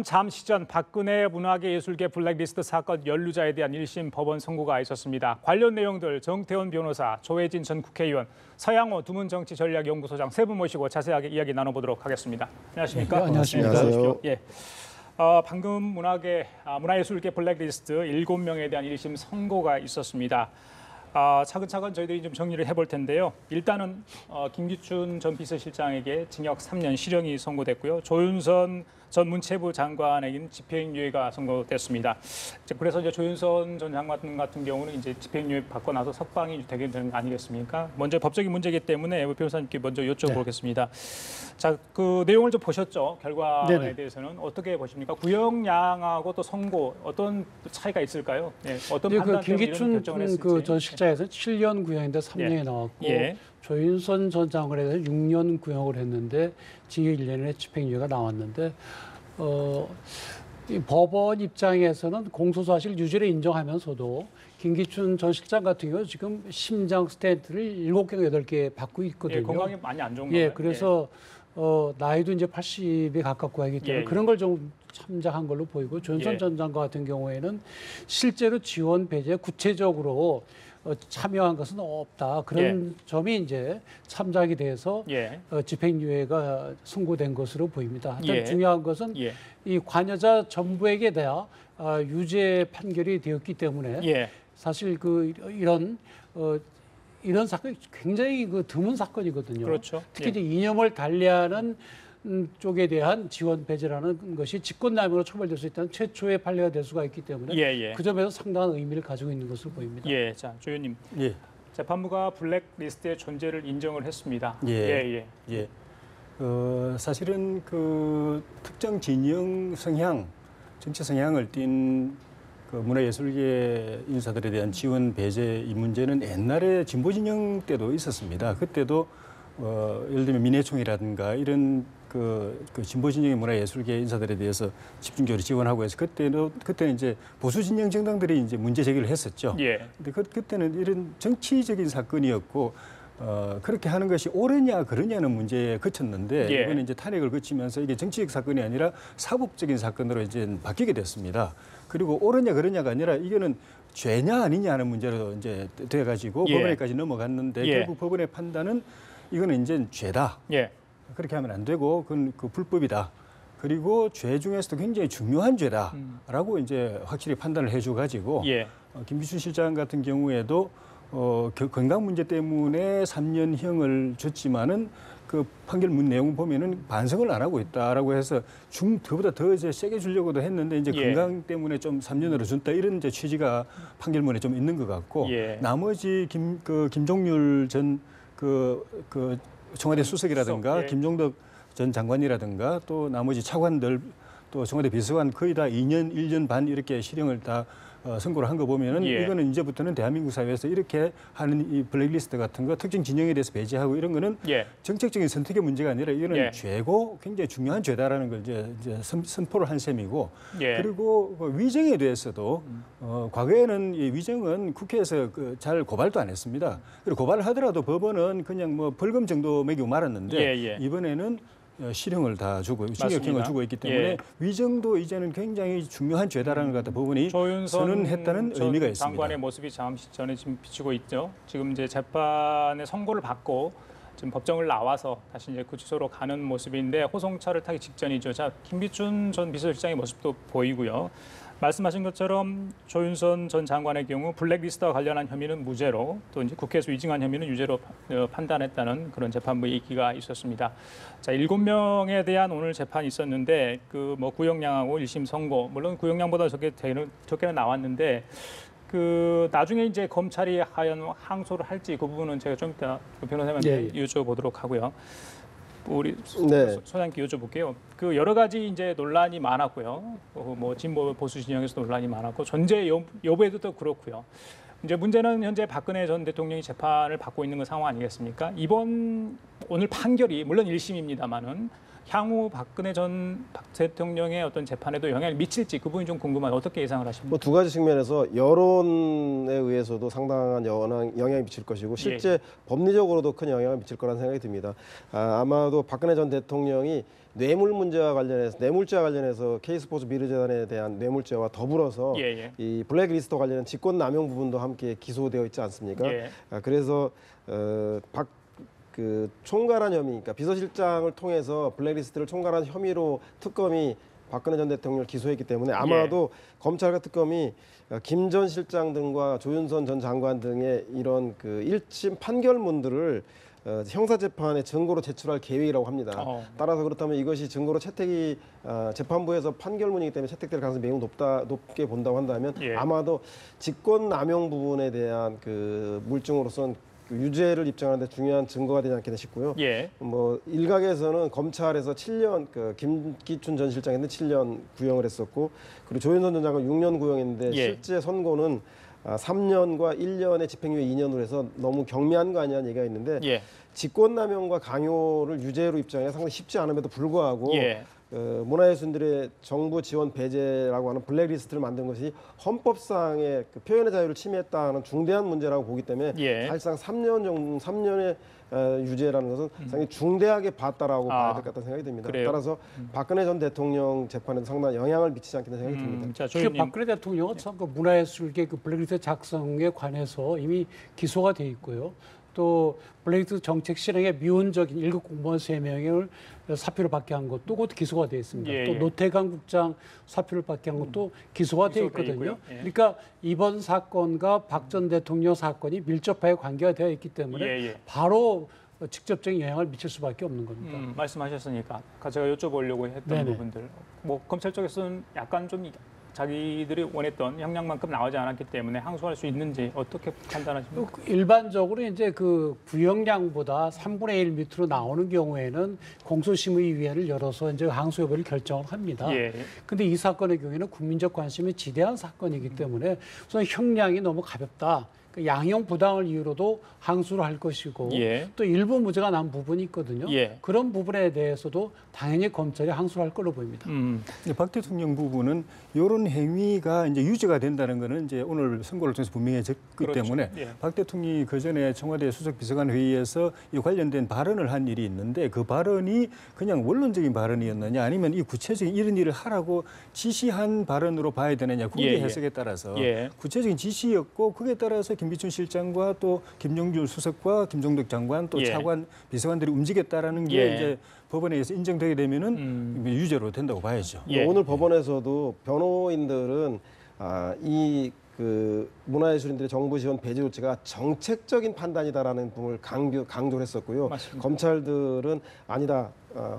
잠시 전 박근혜 문화예술계 블랙리스트 사건 연루자에 대한 1심 법원 선고가 있었습니다. 관련 내용들 정태원 변호사, 조혜진 전 국회의원, 서양호 두문정치전략연구소장 세 분 모시고 자세하게 이야기 나눠보도록 하겠습니다. 안녕하십니까? 네, 안녕하십니까? 네, 안녕하세요. 예. 방금 문화예술계 블랙리스트 7명에 대한 1심 선고가 있었습니다. 차근차근 저희들이 좀 정리를 해볼 텐데요. 일단은 김기춘 전 비서실장에게 징역 3년 실형이 선고됐고요. 조윤선 전 문체부 장관에게는 집행유예가 선고됐습니다. 그래서 이제 조윤선 전 장관 같은 경우는 이제 집행유예 받고 나서 석방이 되게 되는 거 아니겠습니까? 먼저 법적인 문제이기 때문에 변호사님께 먼저 여쭤보겠습니다. 네. 자, 그 내용을 좀 보셨죠? 결과에 네네. 대해서는 어떻게 보십니까? 구형량하고 또 선고 어떤 차이가 있을까요? 네, 어떤 판단 때문에 이런 결정을 했을지. 김기춘 전 실장에서 7년 구형인데 3년이 예. 나왔고 예. 조윤선 전 장관에 대해서 6년 구형을 했는데 징역 1년에 집행유예가 나왔는데 이 법원 입장에서는 공소사실 유죄를 인정하면서도 김기춘 전 실장 같은 경우 지금 심장 스텐트를 7개, 8개 받고 있거든요. 예, 건강이 많이 안 좋은 예, 거예요. 그래서 나이도 이제 80에 가깝고 하기 때문에 그런 걸 좀 참작한 걸로 보이고 조윤선 전 장관 같은 경우에는 실제로 지원 배제에 구체적으로 참여한 것은 없다. 그런 점이 이제 참작이 돼서 집행유예가 선고된 것으로 보입니다. 하여튼 중요한 것은 이 관여자 전부에게 대한 유죄 판결이 되었기 때문에 사실 이런 사건이 굉장히 드문 사건이거든요. 그렇죠. 특히 이제 이념을 달리하는 쪽에 대한 지원 배제라는 것이 직권남용으로 처벌될 수 있다는 최초의 판례가 될 수가 있기 때문에 그 점에서 상당한 의미를 가지고 있는 것으로 보입니다. 자, 조 의원님. 재판부가 블랙리스트의 존재를 인정을 했습니다. 사실은 그 특정 진영 성향, 정치 성향을 띈 그 문화예술계 인사들에 대한 지원 배제 이 문제는 옛날에 진보 진영 때도 있었습니다. 그때도 예를 들면 민해총이라든가 이런 그 진보 진영의 문화예술계 인사들에 대해서 집중적으로 지원하고 해서 그때는 이제 보수 진영 정당들이 이제 문제 제기를 했었죠. 근데 그때는 이런 정치적인 사건이었고 그렇게 하는 것이 옳으냐 그러냐는 문제에 그쳤는데 이번에 이제 탄핵을 거치면서 이게 정치적 사건이 아니라 사법적인 사건으로 이제 바뀌게 됐습니다. 그리고 옳으냐 그러냐가 아니라 이거는 죄냐 아니냐 하는 문제로 이제 돼가지고 법원에까지 넘어갔는데 결국 법원의 판단은 이거는 이제 죄다. 그렇게 하면 안 되고 그건 그 불법이다. 그리고 죄 중에서도 굉장히 중요한 죄다라고 이제 확실히 판단을 해줘가지고 김기춘 실장 같은 경우에도 건강 문제 때문에 3년형을 줬지만은 그 판결문 내용 보면은 반성을 안 하고 있다라고 해서 그보다 더 이제 세게 주려고도 했는데 이제 건강 때문에 좀 3년으로 준다 이런 이제 취지가 판결문에 좀 있는 것 같고 나머지 김종률 전 그 청와대 수석이라든가 김종덕 전 장관이라든가 또 나머지 차관들 또 청와대 비서관 거의 다 2년, 1년 반 이렇게 실형을 다 선고를 한 거 보면은 이거는 이제부터는 대한민국 사회에서 이렇게 하는 이 블랙리스트 같은 거 특정 진영에 대해서 배제하고 이런 거는 정책적인 선택의 문제가 아니라 이거는 죄고 굉장히 중요한 죄다라는 걸 이제 선포를 한 셈이고 그리고 위정에 대해서도 과거에는 이 위정은 국회에서 잘 고발도 안 했습니다. 그리고 고발을 하더라도 법원은 그냥 뭐 벌금 정도 매기고 말았는데 이번에는 실형을 다 주고 징역형을 주고 있기 때문에 위정도 이제는 굉장히 중요한 죄다라는 것 같다 부분이 선언했다는 의미가 있습니다. 장관의 모습이 잠시 전에 지금 비치고 있죠. 지금 이제 재판의 선고를 받고 지금 법정을 나와서 다시 이제 구치소로 가는 모습인데 호송차를 타기 직전이죠. 자, 김기춘 전 비서실장의 모습도 보이고요. 말씀하신 것처럼 조윤선 전 장관의 경우 블랙리스트와 관련한 혐의는 무죄로 또 이제 국회에서 위증한 혐의는 유죄로 판단했다는 그런 재판부 얘기가 있었습니다. 자, 7명에 대한 오늘 재판이 있었는데 그 뭐 구형량하고 1심 선고 물론 구형량보다 적게는 나왔는데 그 나중에 이제 검찰이 하연 항소를 할지 그 부분은 제가 좀 이따 변호사님한테 여쭤보도록 하고요. 우리 소장님께 여쭤볼게요. 그 여러 가지 이제 논란이 많았고요. 뭐 진보 보수 진영에서 논란이 많았고 존재 여부에도 그렇고요. 이제 문제는 현재 박근혜 전 대통령이 재판을 받고 있는 그 상황 아니겠습니까? 오늘 판결이 물론 1심입니다만은 향후 박근혜 전 대통령의 어떤 재판에도 영향을 미칠지 그 부분이 좀 궁금한데 어떻게 예상을 하십니까? 뭐 두 가지 측면에서 여론에 의해서도 상당한 영향이 미칠 것이고 실제 법리적으로도 큰 영향을 미칠 거라는 생각이 듭니다. 아마도 박근혜 전 대통령이 뇌물 문제와 관련해서 뇌물죄와 관련해서 K스포츠 미르재단에 대한 뇌물죄와 더불어서 예, 예. 이 블랙리스트와 관련한 직권남용 부분도 함께 기소되어 있지 않습니까? 예. 그래서 총괄한 혐의, 그러니까 비서실장을 통해서 블랙리스트를 총괄한 혐의로 특검이 박근혜 전 대통령을 기소했기 때문에 아마도 검찰과 특검이 김 전 실장 등과 조윤선 전 장관 등의 이런 그 1심 판결문들을 형사재판에 증거로 제출할 계획이라고 합니다. 따라서 그렇다면 이것이 증거로 채택이 재판부에서 판결문이기 때문에 채택될 가능성이 매우 높게 본다고 한다면 아마도 직권남용 부분에 대한 그 물증으로선 그 유죄를 입증하는데 중요한 증거가 되지 않겠나 싶고요. 뭐 일각에서는 검찰에서 7년 그 김기춘 전 실장한테 7년 구형을 했었고 그리고 조윤선 전 장관 6년 구형했는데 실제 선고는 3년과 1년의 집행유예 2년으로 해서 너무 경미한 거 아니냐는 얘기가 있는데 직권남용과 강요를 유죄로 입증하기가 상당히 쉽지 않음에도 불구하고 문화예술인들의 정부 지원 배제라고 하는 블랙리스트를 만든 것이 헌법상의 그 표현의 자유를 침해했다는 중대한 문제라고 보기 때문에 사실상 3년의 유죄라는 것은 상당히 중대하게 봤다라고 봐야 될 것 같다는 생각이 듭니다. 그래요? 따라서 박근혜 전 대통령 재판에도 상당한 영향을 미치지 않겠나 생각이 듭니다. 자, 박근혜 대통령은 참 그 문화예술계 그 블랙리스트 작성에 관해서 이미 기소가 돼 있고요. 또 블랙리스트 정책 실행에 미온적인 1급 공무원 3명을 사표를 받게 한 것도 그것도 기소가 되어 있습니다. 또 노태강 국장 사표를 받게 한 것도 기소가 되어 있거든요. 그러니까 이번 사건과 박 전 대통령 사건이 밀접하게 관계가 되어 있기 때문에 바로 직접적인 영향을 미칠 수밖에 없는 겁니다. 말씀하셨으니까 제가 여쭤보려고 했던 부분들, 뭐 검찰 쪽에서는 약간 좀 자기들이 원했던 형량만큼 나오지 않았기 때문에 항소할 수 있는지 어떻게 판단하십니까? 일반적으로 이제 그 구형량보다 3분의 1 밑으로 나오는 경우에는 공소심의위원회를 열어서 이제 항소 여부를 결정을 합니다. 근데 이 사건의 경우에는 국민적 관심이 지대한 사건이기 때문에 우선 형량이 너무 가볍다. 양형 부당을 이유로도 항소를 할 것이고 또 일부 무죄가 난 부분이 있거든요. 그런 부분에 대해서도 당연히 검찰이 항소를 할 걸로 보입니다. 박 대통령 부분은 이런 행위가 이제 유죄가 된다는 것은 이제 오늘 선고를 통해서 분명해졌기 때문에 박 대통령이 그 전에 청와대 수석 비서관 회의에서 이 관련된 발언을 한 일이 있는데 그 발언이 그냥 원론적인 발언이었느냐 아니면 이 구체적인 이런 일을 하라고 지시한 발언으로 봐야 되느냐 그게 해석에 따라서 구체적인 지시였고 그에 따라서 김기춘 실장과 또 김용준 수석과 김종덕 장관 또 차관 비서관들이 움직였다라는 게 이제 법원에 의해서 인정되게 되면은 유죄로 된다고 봐야죠. 오늘 법원에서도 변호인들은 이 그 문화예술인들의 정부 지원 배제 조치가 정책적인 판단이다라는 부분을 강조를 했었고요. 검찰들은 아니다.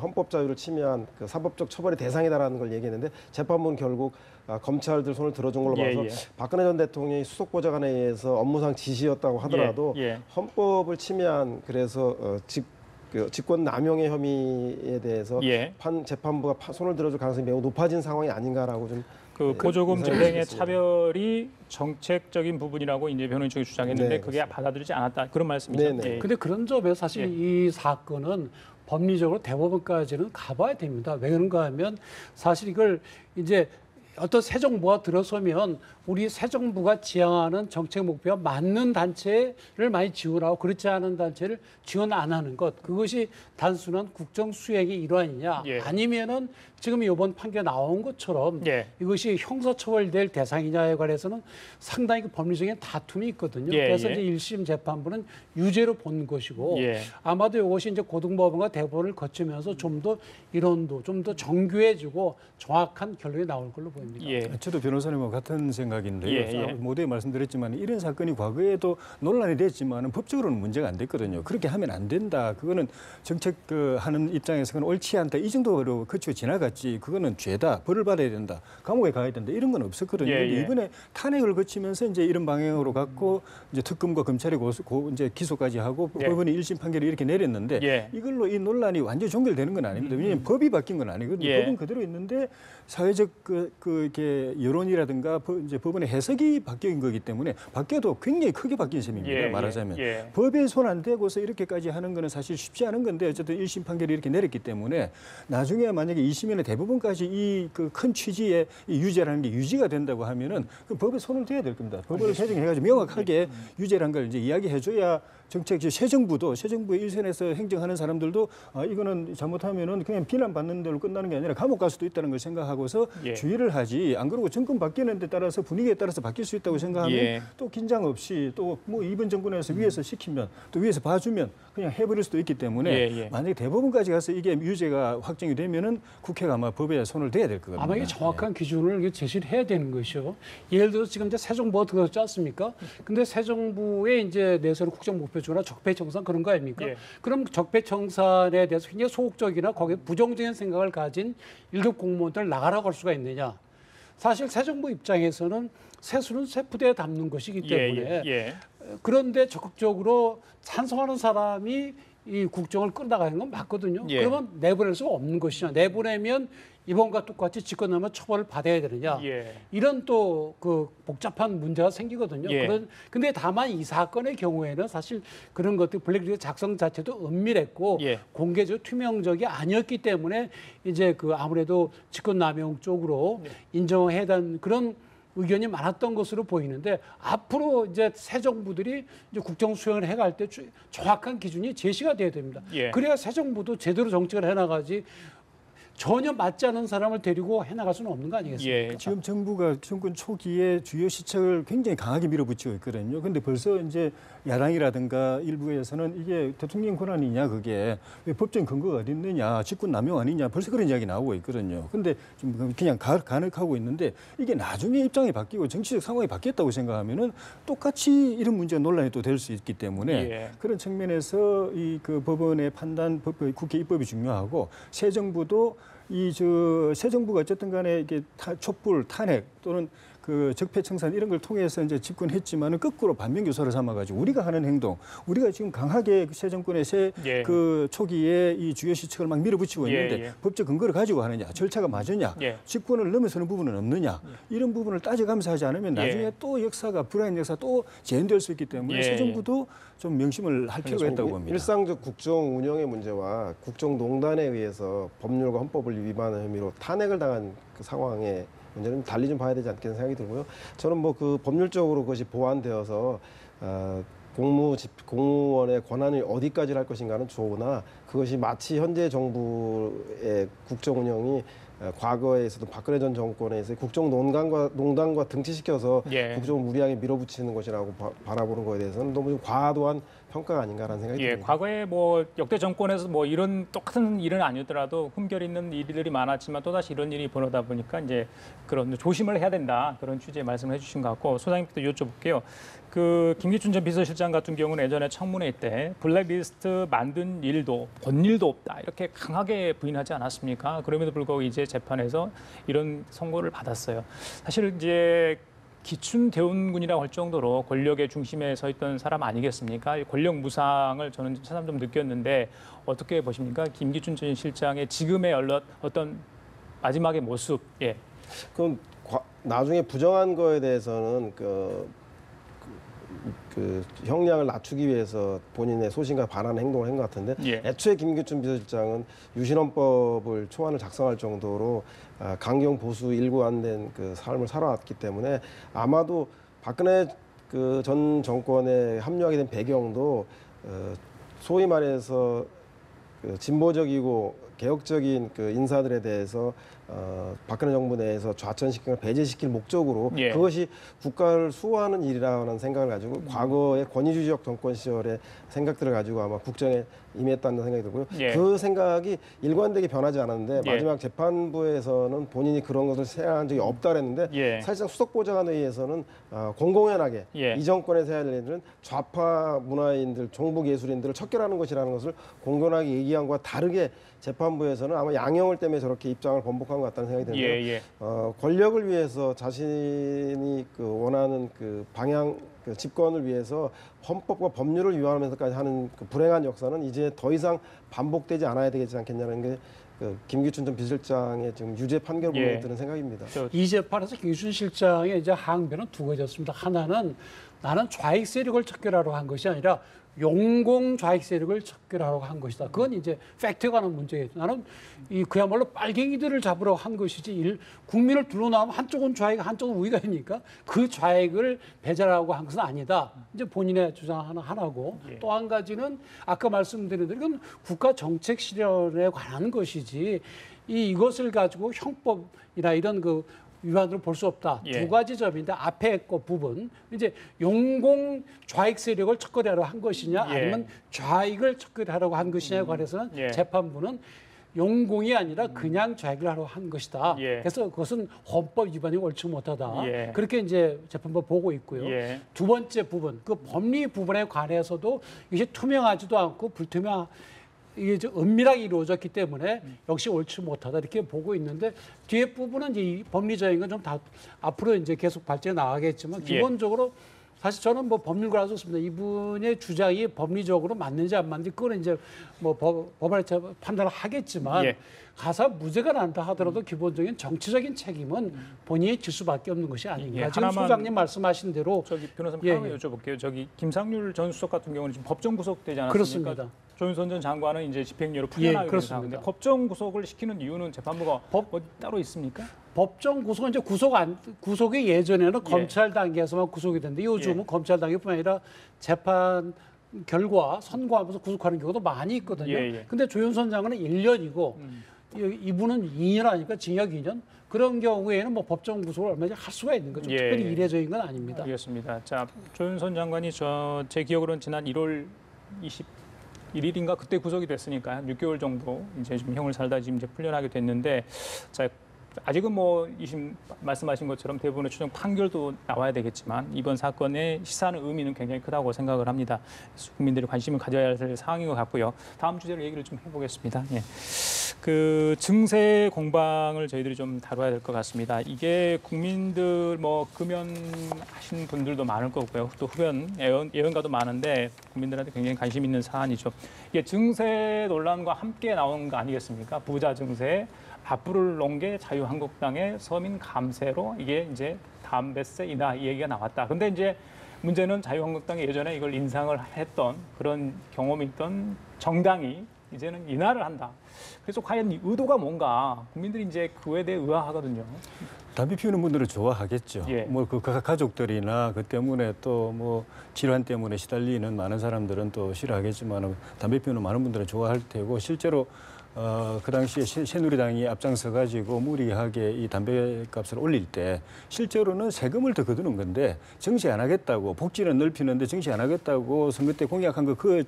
헌법 자유를 침해한 그 사법적 처벌의 대상이다라는 걸 얘기했는데 재판부는 결국 검찰들 손을 들어준 걸로 봐서 박근혜 전 대통령이 수석보좌관에 의해서 업무상 지시였다고 하더라도 헌법을 침해한 그래서 직권 남용의 혐의에 대해서 재판부가 손을 들어줄 가능성이 매우 높아진 상황이 아닌가라고 좀 보조금 집행의 차별이 정책적인 부분이라고 이제 변호인 측이 주장했는데 그게 받아들이지 않았다 그런 말씀이죠. 근데 그런 점에서 사실 이 사건은 법리적으로 대법원까지는 가봐야 됩니다. 왜 그런가 하면 사실 이걸 이제 어떤 새 정부가 들어서면 우리 새 정부가 지향하는 정책 목표와 맞는 단체를 많이 지원하고 그렇지 않은 단체를 지원 안 하는 것 그것이 단순한 국정 수행의 일환이냐 아니면은 지금 이번 판결 나온 것처럼 이것이 형사처벌될 대상이냐에 관해서는 상당히 그 법리적인 다툼이 있거든요. 그래서 이제 1심 재판부는 유죄로 본 것이고 아마도 이것이 이제 고등법원과 대법원을 거치면서 좀 더 이론도 좀 더 정교해지고 정확한 결론이 나올 걸로 보입니다. 저도 변호사님과 같은 생각인데요. 모두에 말씀드렸지만 이런 사건이 과거에도 논란이 됐지만 법적으로는 문제가 안 됐거든요. 그렇게 하면 안 된다. 그거는 정책 하는 입장에서는 옳지 않다. 이 정도로 거치고 지나갔지. 그거는 죄다. 벌을 받아야 된다. 감옥에 가야 된다. 이런 건 없었거든요. 이번에 탄핵을 거치면서 이제 이런 방향으로 갔고 이제 특검과 검찰이 이제 기소까지 하고 법원이 1심 판결을 이렇게 내렸는데 이걸로 이 논란이 완전히 종결되는 건 아닙니다. 왜냐하면 법이 바뀐 건 아니거든요. 법은 그대로 있는데 사회적 이렇게 여론이라든가 이제 법원의 해석이 바뀐 거기 때문에 바뀌어도 굉장히 크게 바뀐 셈입니다. 말하자면 법에 손 안 대고서 이렇게까지 하는 거는 사실 쉽지 않은 건데 어쨌든 1심 판결이 이렇게 내렸기 때문에 나중에 만약에 2심이나 대부분까지 이 그 큰 취지의 이 유죄라는 게 유지가 된다고 하면은 그 법에 손을 대야 될 겁니다. 법을 개정해가지고 명확하게 유죄라는 걸 이제 이야기해줘야 정책 새 정부의 일선에서 행정하는 사람들도 이거는 잘못하면은 그냥 비난받는 대로 끝나는 게 아니라 감옥 갈 수도 있다는 걸 생각하고서 주의를 하지. 안 그러고 정권 바뀌는 데 따라서 분위기에 따라서 바뀔 수 있다고 생각하면 또 긴장 없이 또 뭐 이번 정권에서 위에서 시키면 또 위에서 봐주면 그냥 해버릴 수도 있기 때문에 만약에 대법원까지 가서 이게 유죄가 확정이 되면은 국회가 아마 법에 손을 대야 될 겁니다. 아마 이게 정확한 기준을 제시를 해야 되는 것이요. 예를 들어서 지금 이제 새 정부가 들어섰지 않습니까? 근데 새 정부의 이제 내세운 국정 목표주나 적폐청산 그런 거 아닙니까? 그럼 적폐청산에 대해서 굉장히 소극적이나 거기에 부정적인 생각을 가진 1급 공무원들 나가라고 할 수가 있느냐? 사실 새 정부 입장에서는 세수는 새 부대에 담는 것이기 때문에 그런데 적극적으로 찬성하는 사람이 이 국정을 끌어나가는 건 맞거든요. 그러면 내보낼 수가 없는 것이냐. 내보내면 이번과 똑같이 집권하면 처벌을 받아야 되느냐. 이런 또 그 복잡한 문제가 생기거든요. 근데 다만 이 사건의 경우에는 사실 그런 것들 블랙리스트 작성 자체도 은밀했고 공개적 투명적이 아니었기 때문에 이제 그 아무래도 직권남용 쪽으로 인정해야 되는 그런 의견이 많았던 것으로 보이는데 앞으로 이제 새 정부들이 이제 국정 수행을 해갈 때 정확한 기준이 제시가 돼야 됩니다. 그래야 새 정부도 제대로 정책을 해나가지 전혀 맞지 않은 사람을 데리고 해나갈 수는 없는 거 아니겠습니까? 지금 정부가 정권 초기에 주요 시책을 굉장히 강하게 밀어붙이고 있거든요. 그런데 벌써 이제 야당이라든가 일부에서는 이게 대통령 권한이냐 그게 왜 법정 근거가 어디 있느냐 직권 남용 아니냐 벌써 그런 이야기 나오고 있거든요. 그런데 좀 그냥 가능하고 있는데 이게 나중에 입장이 바뀌고 정치적 상황이 바뀌었다고 생각하면은 똑같이 이런 문제가 논란이 또 될 수 있기 때문에 그런 측면에서 이 그 법원의 판단, 국회 입법이 중요하고 새 정부도 새 정부가 어쨌든 간에 이게 촛불 탄핵 또는 그 적폐청산 이런 걸 통해서 이제 집권했지만은 거꾸로 반면교사를 삼아가지고 우리가 하는 행동, 우리가 지금 강하게 새 정권의 그 초기에 이 주요 시책을 막 밀어붙이고 있는데 법적 근거를 가지고 하느냐, 절차가 맞으냐, 직권을 넘어서는 부분은 없느냐 이런 부분을 따져가면서 하지 않으면 나중에 또 역사가 불안한 역사 또 재현될 수 있기 때문에 새 정부도 좀 명심을 할 필요가 있다고 봅니다. 일상적 국정 운영의 문제와 국정농단에 의해서 법률과 헌법을 위반한 혐의로 탄핵을 당한 그 상황에 문제는 달리 좀 봐야 되지 않겠는 생각이 들고요. 저는 뭐 그 법률적으로 그것이 보완되어서 공무원의 권한이 어디까지 할 것인가는 좋으나 그것이 마치 현재 정부의 국정 운영이 과거에 있었던 박근혜 전 정권에서 국정 농단과 등치시켜서 국정을 무리하게 밀어붙이는 것이라고 바라보는 것에 대해서는 너무 좀 과도한 평가가 아닌가라는 생각이 듭니다. 과거에 뭐 역대 정권에서 뭐 이런 똑같은 일은 아니었더라도 흠결 있는 일들이 많았지만 또다시 이런 일이 벌어다 보니까 이제 그런 조심을 해야 된다 그런 취지의 말씀을 해주신 것 같고 소장님께도 여쭤볼게요. 그 김기춘 전 비서실장 같은 경우는 예전에 청문회 때 블랙리스트 만든 일도 본 일도 없다 이렇게 강하게 부인하지 않았습니까? 그럼에도 불구하고 이제 재판에서 이런 선고를 받았어요. 사실 이제 기춘 대운군이라고 할 정도로 권력의 중심에 서 있던 사람 아니겠습니까? 권력 무상을 저는 새삼 좀 느꼈는데 어떻게 보십니까? 김기춘 전 실장의 지금의 어떤 마지막의 모습. 그럼 나중에 부정한 거에 대해서는 그 형량을 낮추기 위해서 본인의 소신과 반하는 행동을 한 것 같은데 애초에 김기춘 비서실장은 유신헌법을 초안을 작성할 정도로 강경 보수 일관된 그 삶을 살아왔기 때문에 아마도 박근혜 그 전 정권에 합류하게 된 배경도 소위 말해서 그 진보적이고 개혁적인 그 인사들에 대해서 박근혜 정부 내에서 좌천시키거나 배제시킬 목적으로 그것이 국가를 수호하는 일이라는 생각을 가지고 과거의 권위주의적 정권 시절의 생각들을 가지고 아마 국정에 임했다는 생각이 들고요. 그 생각이 일관되게 변하지 않았는데 마지막 재판부에서는 본인이 그런 것을 생각한 적이 없다 그랬는데 사실상 수석보좌관회의에서는 공공연하게 이 정권에서 해야 할 일은 좌파 문화인들, 종북 예술인들을 척결하는 것이라는 것을 공공연하게 얘기한 것과 다르게 재판부에서는 아마 양형을 때문에 저렇게 입장을 번복한 것 같다는 생각이 드는데 권력을 위해서 자신이 그 원하는 그 방향 그 집권을 위해서 헌법과 법률을 위반하면서까지 하는 그 불행한 역사는 이제 더 이상 반복되지 않아야 되지 않겠냐는 게 그 김기춘 전 비서실장의 지금 유죄 판결 보면 드는 생각입니다. 이 재판에서 김기춘 실장의 이제 항변은 두 가지였습니다. 하나는 나는 좌익 세력을 척결하러 한 것이 아니라 용공 좌익 세력을 척결하려고 한 것이다. 그건 이제 팩트에 관한 문제겠죠. 나는 이 그야말로 빨갱이들을 잡으려고 한 것이지 국민을 둘러나면 한쪽은 좌익, 한쪽은 우익이니까 그 좌익을 배제하려고 한 것은 아니다. 이제 본인의 주장 하나고 또 한 가지는 아까 말씀드린 대로 이건 국가 정책 실현에 관한 것이지 이것을 가지고 형법이나 이런 그 위반으로 볼 수 없다. 두 가지 점인데 앞에 거 부분 이제 용공 좌익 세력을 척결하려고 한 것이냐 아니면 좌익을 척결하려고 한 것이냐에 관해서는 재판부는 용공이 아니라 그냥 좌익을 하려고 한 것이다. 그래서 그것은 헌법 위반이 옳지 못하다. 그렇게 이제 재판부 보고 있고요. 두 번째 부분 그 법리 부분에 관해서도 이게 투명하지도 않고 이게 은밀하게 이루어졌기 때문에 역시 옳지 못하다 이렇게 보고 있는데 뒤에 부분은 이제 이 법리적인 건 좀 다 앞으로 이제 계속 발전해 나가겠지만 기본적으로 사실 저는 뭐 법률가라서 그렇습니다. 이분의 주장이 법리적으로 맞는지 안 맞는지 그거는 이제 뭐 법원에서 판단을 하겠지만 가사 무죄가 난다 하더라도 기본적인 정치적인 책임은 본인이 질 수밖에 없는 것이 아닌가. 지금 소장님 말씀하신 대로 저기 변호사님 하나 여쭤볼게요. 저기 김상률 전 수석 같은 경우는 지금 법정 구속되지 않았습니까? 그렇습니다. 조윤선 전 장관은 이제 집행유예로 풀려나게 된 상황인데 법정 구속을 시키는 이유는 재판부가 따로 있습니까? 법정 구속은 이제 구속이 예전에는 검찰 단계에서만 구속이 됐는데 요즘은 검찰 단계뿐만 아니라 재판 결과 선고하면서 구속하는 경우도 많이 있거든요. 근데 조윤선 장관은 1년이고 이분은 2년 아니까 징역 2년. 그런 경우에는 뭐 법정 구속을 얼마든지 할 수가 있는 거죠. 특별히 이례적인 건 아닙니다. 알겠습니다. 자, 조윤선 장관이 제 기억으로는 지난 1월 21일인가 그때 구속이 됐으니까 한 6개월 정도 이제 좀 형을 살다 지금 이제 풀려나게 됐는데, 자, 아직은 뭐 말씀하신 것처럼 대부분의 추정 판결도 나와야 되겠지만 이번 사건의 시사하는 의미는 굉장히 크다고 생각을 합니다. 그래서 국민들이 관심을 가져야 할 사항인 것 같고요. 다음 주제로 얘기를 좀 해보겠습니다. 그 증세 공방을 저희들이 좀 다뤄야 될 것 같습니다. 이게 국민들 뭐 금연하시는 분들도 많을 거고요. 또 흡연, 예언가도 많은데 국민들한테 굉장히 관심 있는 사안이죠. 이게 증세 논란과 함께 나온 거 아니겠습니까? 부자 증세, 앞불을 놓은 게 자유한국당의 서민 감세로 이게 이제 담배세 인하 이 얘기가 나왔다. 근데 이제 문제는 자유한국당이 예전에 이걸 인상을 했던 그런 경험이 있던 정당이 이제는 인하를 한다. 그래서 과연 이 의도가 뭔가 국민들이 이제 그에 대해 의아하거든요. 담배 피우는 분들은 좋아하겠죠. 뭐 그 가족들이나 그 때문에 또 뭐 질환 때문에 시달리는 많은 사람들은 또 싫어하겠지만 담배 피우는 많은 분들은 좋아할 테고 실제로 그 당시에 새누리당이 앞장서 가지고 무리하게 이 담배값을 올릴 때 실제로는 세금을 더 거두는 건데 정시 안 하겠다고 복지는 넓히는데 정시 안 하겠다고 선거 때 공약한 거 그걸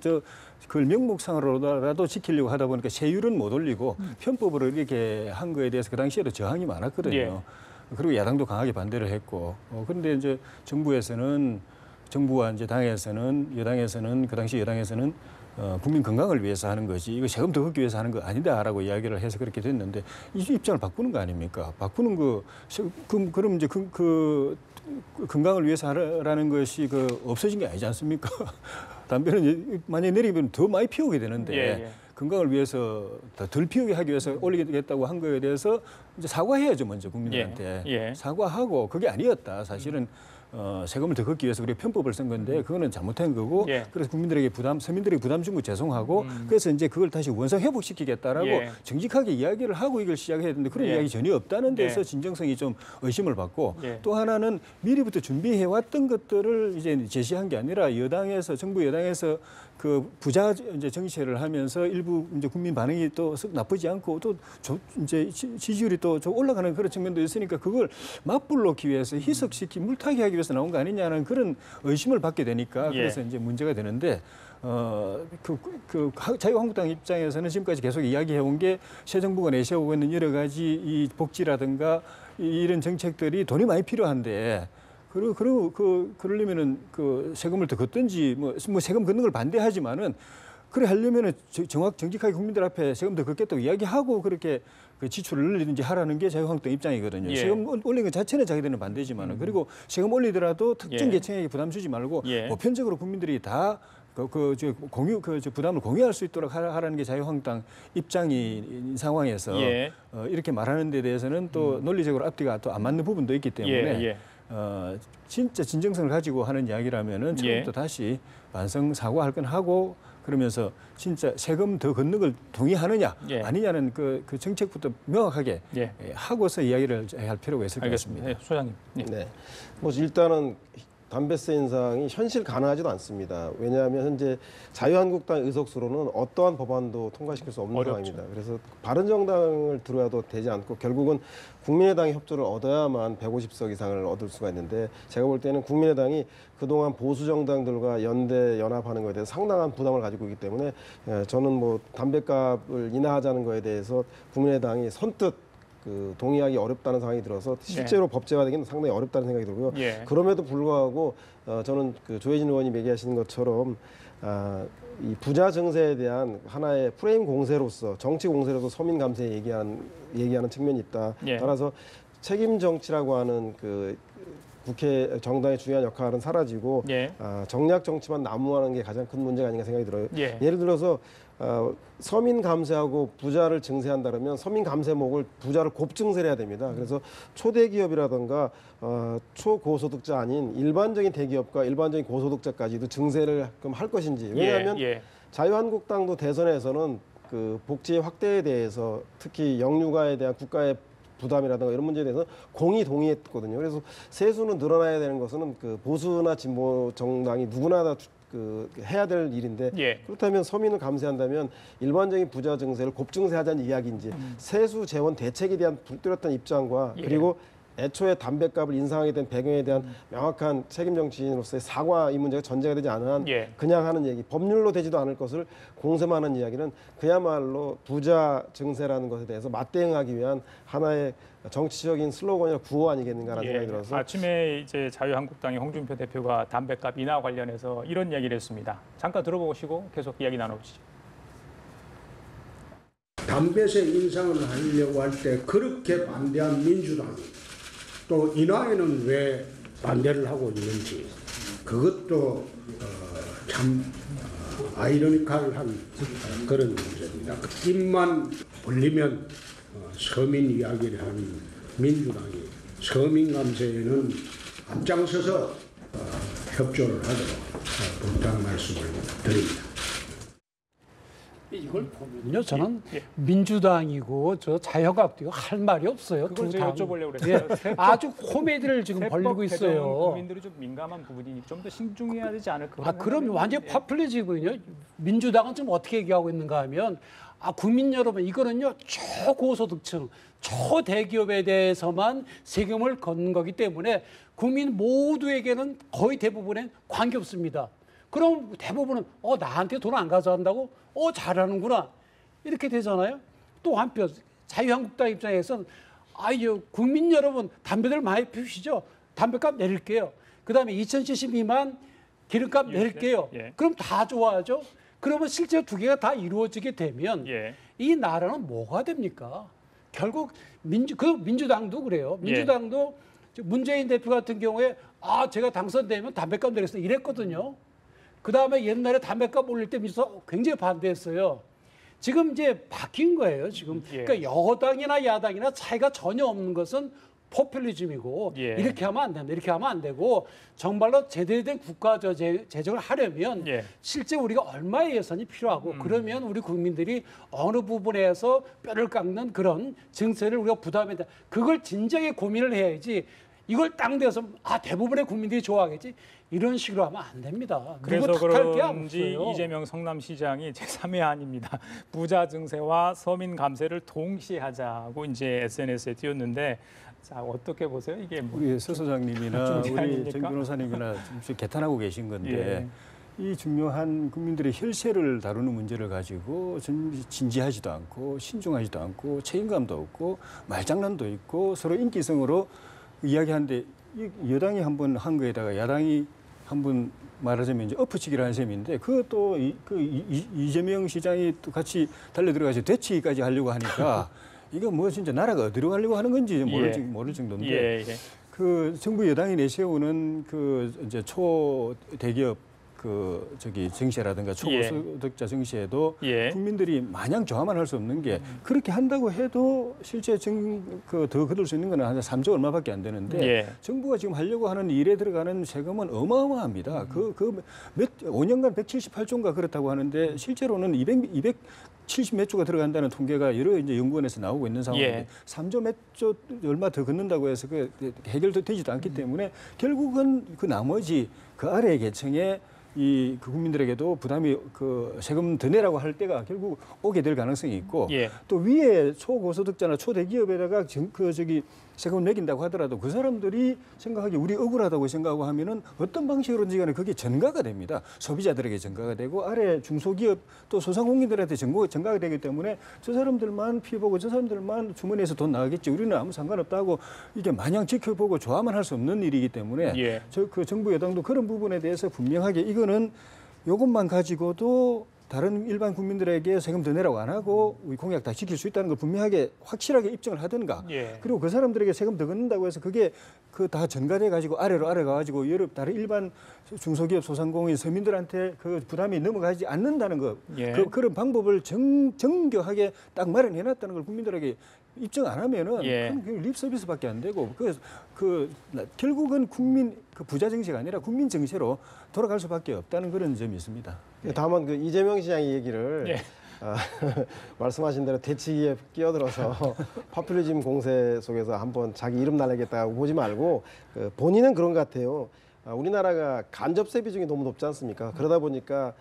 명목상으로라도 지키려고 하다 보니까 세율은 못 올리고 편법으로 이렇게 한 거에 대해서 그 당시에도 저항이 많았거든요. 그리고 야당도 강하게 반대를 했고 그런데 이제 정부와 이제 당에서는 여당에서는 그 당시 여당에서는 국민 건강을 위해서 하는 거지 이거 세금 더 걷기 위해서 하는 거 아니다라고 이야기를 해서 그렇게 됐는데 이 입장을 바꾸는 거 아닙니까? 바꾸는 그럼 이제 그 건강을 위해서 하라는 것이 없어진 게 아니지 않습니까? 담배는 만약에 내리면 더 많이 피우게 되는데 건강을 위해서 덜 피우게 하기 위해서 올리겠다고 한 거에 대해서 이제 사과해야죠 먼저 국민들한테 사과하고 그게 아니었다 사실은. 세금을 더 걷기 위해서 우리가 편법을 쓴 건데 그거는 잘못한 거고 그래서 서민들에게 부담 준 거 죄송하고 그래서 이제 그걸 다시 원상 회복시키겠다라고 정직하게 이야기를 하고 이걸 시작해야 되는데 그런 이야기 전혀 없다는 데서 진정성이 좀 의심을 받고 또 하나는 미리부터 준비해 왔던 것들을 이제 제시한 게 아니라 정부 여당에서 그 부자 이제 정치를 하면서 일부 이제 국민 반응이 또 나쁘지 않고 또 이제 지지율이 또 좀 올라가는 그런 측면도 있으니까 그걸 맞불 놓기 위해서 물타기 하기 위해서 나온 거 아니냐는 그런 의심을 받게 되니까 그래서 이제 문제가 되는데 자유한국당 입장에서는 지금까지 계속 이야기해온 게 새 정부가 내세우고 있는 여러 가지 이 복지라든가 이런 정책들이 돈이 많이 필요한데. 그러려면은 세금을 더 걷든지 뭐 세금 걷는 걸 반대하지만은 그래 하려면은 정직하게 국민들 앞에 세금 더 걷겠다고 이야기하고 그렇게 지출을 늘리든지 하라는 게 자유한국당 입장이거든요. 세금 올리는 것 자체는 자기들은 반대지만은 그리고 세금 올리더라도 특정 계층에게 부담 주지 말고 보편적으로 국민들이 다 부담을 공유할 수 있도록 하라는 게 자유한국당 입장인 상황에서 이렇게 말하는 데 대해서는 또 논리적으로 앞뒤가 또 안 맞는 부분도 있기 때문에 진짜 진정성을 가지고 하는 이야기라면은 처음부터 다시 반성 사과할 건 하고 그러면서 진짜 세금 더 걷는 걸 동의하느냐 아니냐는 그 정책부터 명확하게 하고서 이야기를 할 필요가 있을 것 같습니다. 네, 소장님. 네. 뭐 일단은 담배세 인상이 현실 가능하지도 않습니다. 왜냐하면 현재 자유한국당 의석수로는 어떠한 법안도 통과시킬 수 없는 상황입니다. 그래서 바른정당을 들어야도 되지 않고 결국은 국민의당의 협조를 얻어야만 150석 이상을 얻을 수가 있는데 제가 볼 때는 국민의당이 그동안 보수 정당들과 연대 연합하는 것에 대해서 상당한 부담을 가지고 있기 때문에 저는 뭐 담배값을 인하하자는 것에 대해서 국민의당이 선뜻 동의하기 어렵다는 상황이 들어서 실제로 법제화되기는 상당히 어렵다는 생각이 들고요. 그럼에도 불구하고 저는 그 조혜진 의원님 얘기하시는 것처럼 이 부자 증세에 대한 하나의 프레임 공세로서 정치 공세로서 서민 감세 얘기하는 측면이 있다. 따라서 책임 정치라고 하는 그 국회 정당의 중요한 역할은 사라지고 정략 정치만 난무하는 게 가장 큰 문제가 아닌가 생각이 들어요. 예를 들어서 서민 감세하고 부자를 증세한다 그러면 서민 감세목을 부자를 곱증세를 해야 됩니다. 그래서 초대기업이라든가 초고소득자 아닌 일반적인 대기업과 일반적인 고소득자까지도 증세를 그럼 할 것인지. 왜냐하면 자유한국당도 대선에서는 그 복지 확대에 대해서 특히 영유아에 대한 국가의 부담이라든가 이런 문제에 대해서 공히 동의했거든요. 그래서 세수는 늘어나야 되는 것은 그 보수나 진보 정당이 누구나 다 해야 될 일인데 그렇다면 서민을 감세한다면 일반적인 부자 증세를 곱증세하자는 이야기인지 세수 재원 대책에 대한 뚜렷한 입장과 그리고 애초에 담배값을 인상하게 된 배경에 대한 명확한 책임 정치인으로서의 사과 이 문제가 전제가 되지 않은 한 그냥 하는 얘기, 법률로 되지도 않을 것을 공세만 하는 이야기는 그야말로 부자 증세라는 것에 대해서 맞대응하기 위한 하나의 정치적인 슬로건이나 구호 아니겠는가라는 생각이 들어서 아침에 이제 자유한국당의 홍준표 대표가 담배값 인하 관련해서 이런 얘기를 했습니다. 잠깐 들어보시고 계속 이야기 나눠보시죠. 담배세 인상을 하려고 할 때 그렇게 반대한 민주당이 또 인하에는 왜 반대를 하고 있는지 그것도 참 아이러니컬한 그런 문제입니다. 입만 벌리면 서민 이야기를 하는 민주당이 서민 감세에는 앞장서서 협조를 하도록 부탁 말씀을 드립니다. 이걸 보면요, 저는 민주당이고 저 자유한국당이고 할 말이 없어요. 그걸 두 당. 여쭤보려고 그랬어요. 아주 코미디를 지금 벌리고 있어요. 국민들이 좀 민감한 부분이 좀 더 신중해야 되지 않을까? 그럼 완전 파퓰리즘이군요. 민주당은 지금 어떻게 얘기하고 있는가 하면 국민 여러분 이거는요 초고소득층, 초대기업에 대해서만 세금을 걷는 거기 때문에 국민 모두에게는 거의 대부분엔 관계없습니다. 그럼 대부분은 나한테 돈 안 가져간다고? 잘하는구나. 이렇게 되잖아요. 또 한편 자유한국당 입장에서는 국민 여러분 담배들 많이 피우시죠? 담배값 내릴게요. 그다음에 2000cc 미만 기름값 내릴게요. 그럼 다 좋아하죠? 그러면 실제 두 개가 다 이루어지게 되면 이 나라는 뭐가 됩니까? 결국 민주당도 그래요. 민주당도 문재인 대표 같은 경우에 제가 당선되면 담배값 내리겠습니다 이랬거든요. 그다음에 옛날에 담배값 올릴 때 민주당 굉장히 반대했어요. 지금 이제 바뀐 거예요. 지금 그러니까 여당이나 야당이나 차이가 전혀 없는 것은 포퓰리즘이고 이렇게 하면 안 된다. 이렇게 하면 안 되고 정말로 제대로 된 국가 재정을 하려면 실제 우리가 얼마의 예산이 필요하고 그러면 우리 국민들이 어느 부분에서 뼈를 깎는 그런 증세를 우리가 부담해야 돼. 그걸 진작에 고민을 해야지. 이걸 땅 대서 대부분의 국민들이 좋아하겠지. 이런 식으로 하면 안 됩니다. 그래서 그런지 이재명 성남시장이 제3의 안입니다. 부자 증세와 서민 감세를 동시에 하자고 이제 SNS에 띄웠는데 자 어떻게 보세요? 이게 우리 서 소장님이나 우리 정 변호사님이나 좀 개탄하고 계신 건데 이 중요한 국민들의 혈세를 다루는 문제를 가지고 진지하지도 않고 신중하지도 않고 책임감도 없고 말장난도 있고 서로 인기성으로 이야기하는데 여당이 한번 한 거에다가 야당이 한번 말하자면 이제 엎어치기를 하는 셈인데 그것도 이재명 시장이 또 같이 달려 들어가서 되치기까지 하려고 하니까 이거 뭐 진짜 나라가 어디로 가려고 하는 건지 모를 정도인데 그 정부 여당이 내세우는 그 이제 초대기업 정시라든가 초고소득자 정시에도 예. 국민들이 마냥 저하만 할 수 없는 게 그렇게 한다고 해도 실제 더 거둘 수 있는 건 한 3조 얼마밖에 안 되는데 예. 정부가 지금 하려고 하는 일에 들어가는 세금은 어마어마합니다. 5년간 178조인가 그렇다고 하는데 실제로는 270 몇 조가 들어간다는 통계가 여러 이제 연구원에서 나오고 있는 상황인데 예. 3조 몇 조 얼마 더 걷는다고 해서 그 해결도 되지도 않기 때문에 결국은 그 나머지 그 아래 계층에 그 국민들에게도 부담이 세금 더 내라고 할 때가 결국 오게 될 가능성이 있고 예. 또 위에 초고소득자나 초대기업에다가 세금을 매긴다고 하더라도 그 사람들이 생각하기에 우리 억울하다고 생각하고 하면은 어떤 방식으로든지 간에 그게 전가가 됩니다. 소비자들에게 전가가 되고 아래 중소기업 또 소상공인들한테 전가가 되기 때문에 저 사람들만 피해보고 저 사람들만 주머니에서 돈 나가겠지. 우리는 아무 상관없다고 이게 마냥 지켜보고 좋아만 할 수 없는 일이기 때문에 예. 정부 여당도 그런 부분에 대해서 분명하게 이거는 이것만 가지고도 다른 일반 국민들에게 세금 더 내라고 안 하고 우리 공약 다 지킬 수 있다는 걸 분명하게 확실하게 입증을 하든가. 예. 그리고 그 사람들에게 세금 더 걷는다고 해서 그게 다 전가돼 가지고 아래 가가지고 다른 일반 중소기업 소상공인 서민들한테 그 부담이 넘어가지 않는다는 거. 예. 그런 방법을 정교하게 딱 마련해놨다는 걸 국민들에게 입증 안 하면은 예. 그건 립 서비스밖에 안 되고 결국은 국민 부자 정세가 아니라 국민 정세로 돌아갈 수밖에 없다는 그런 점이 있습니다. 다만 그 이재명 시장의 얘기를 예. 말씀하신 대로 대치기에 끼어들어서 파퓰리즘 공세 속에서 한번 자기 이름 날리겠다고 보지 말고 본인은 그런 것 같아요. 우리나라가 간접세 비중이 너무 높지 않습니까? 그러다 보니까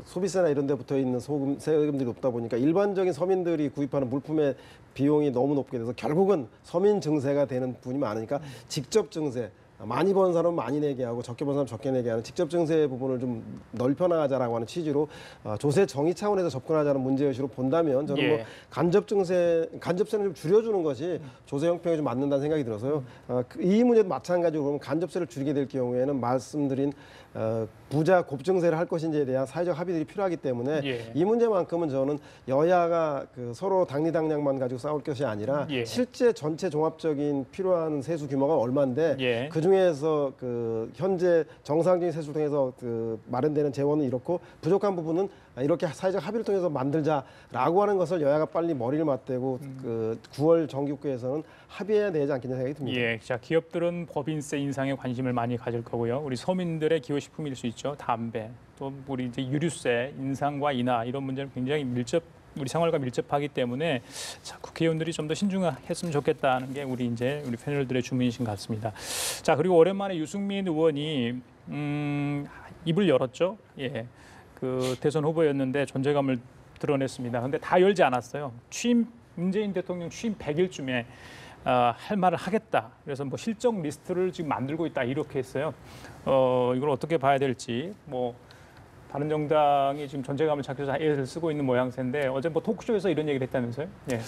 소비세나 이런 데 붙어 있는 세금들이 높다 보니까 일반적인 서민들이 구입하는 물품의 비용이 너무 높게 돼서 결국은 서민 증세가 되는 분이 많으니까 직접 증세, 많이 번 사람은 많이 내게 하고 적게 번 사람은 적게 내게 하는 직접 증세 부분을 좀 넓혀 나가자라고 하는 취지로 조세 정의 차원에서 접근하자는 문제의식으로 본다면 저는 뭐 간접세는 좀 줄여주는 것이 조세 형평에 좀 맞는다는 생각이 들어서요. 이 문제도 마찬가지로 그러면 간접세를 줄이게 될 경우에는 말씀드린 부자 곱증세를 할 것인지에 대한 사회적 합의들이 필요하기 때문에 예. 이 문제만큼은 저는 여야가 서로 당리당략만 가지고 싸울 것이 아니라 예. 실제 전체 종합적인 필요한 세수 규모가 얼마인데 예. 그 중에서 현재 정상적인 세수를 통해서 마련되는 재원은 이렇고 부족한 부분은 이렇게 사회적 합의를 통해서 만들자라고 하는 것을 여야가 빨리 머리를 맞대고 9월 정기국회에서는 합의해야 되지 않겠냐 생각이 듭니다. 예, 자 기업들은 법인세 인상에 관심을 많이 가질 거고요. 우리 서민들의 기호식품일 수 있죠. 담배, 또 우리 이제 유류세 인상과 인하 이런 문제는 굉장히 우리 생활과 밀접하기 때문에 자, 국회의원들이 좀 더 신중했으면 좋겠다는 게 우리 패널들의 주문이신 것 같습니다. 자 그리고 오랜만에 유승민 의원이 입을 열었죠. 예, 대선 후보였는데 존재감을 드러냈습니다. 그런데 다 열지 않았어요. 문재인 대통령 취임 100일쯤에 할 말을 하겠다. 그래서 뭐 실적 리스트를 지금 만들고 있다 이렇게 했어요. 이걸 어떻게 봐야 될지 바른정당이 지금 존재감을 찾기 위해서 애를 쓰고 있는 모양새인데 어제 뭐 토크쇼에서 이런 얘기를 했다면서요? 예.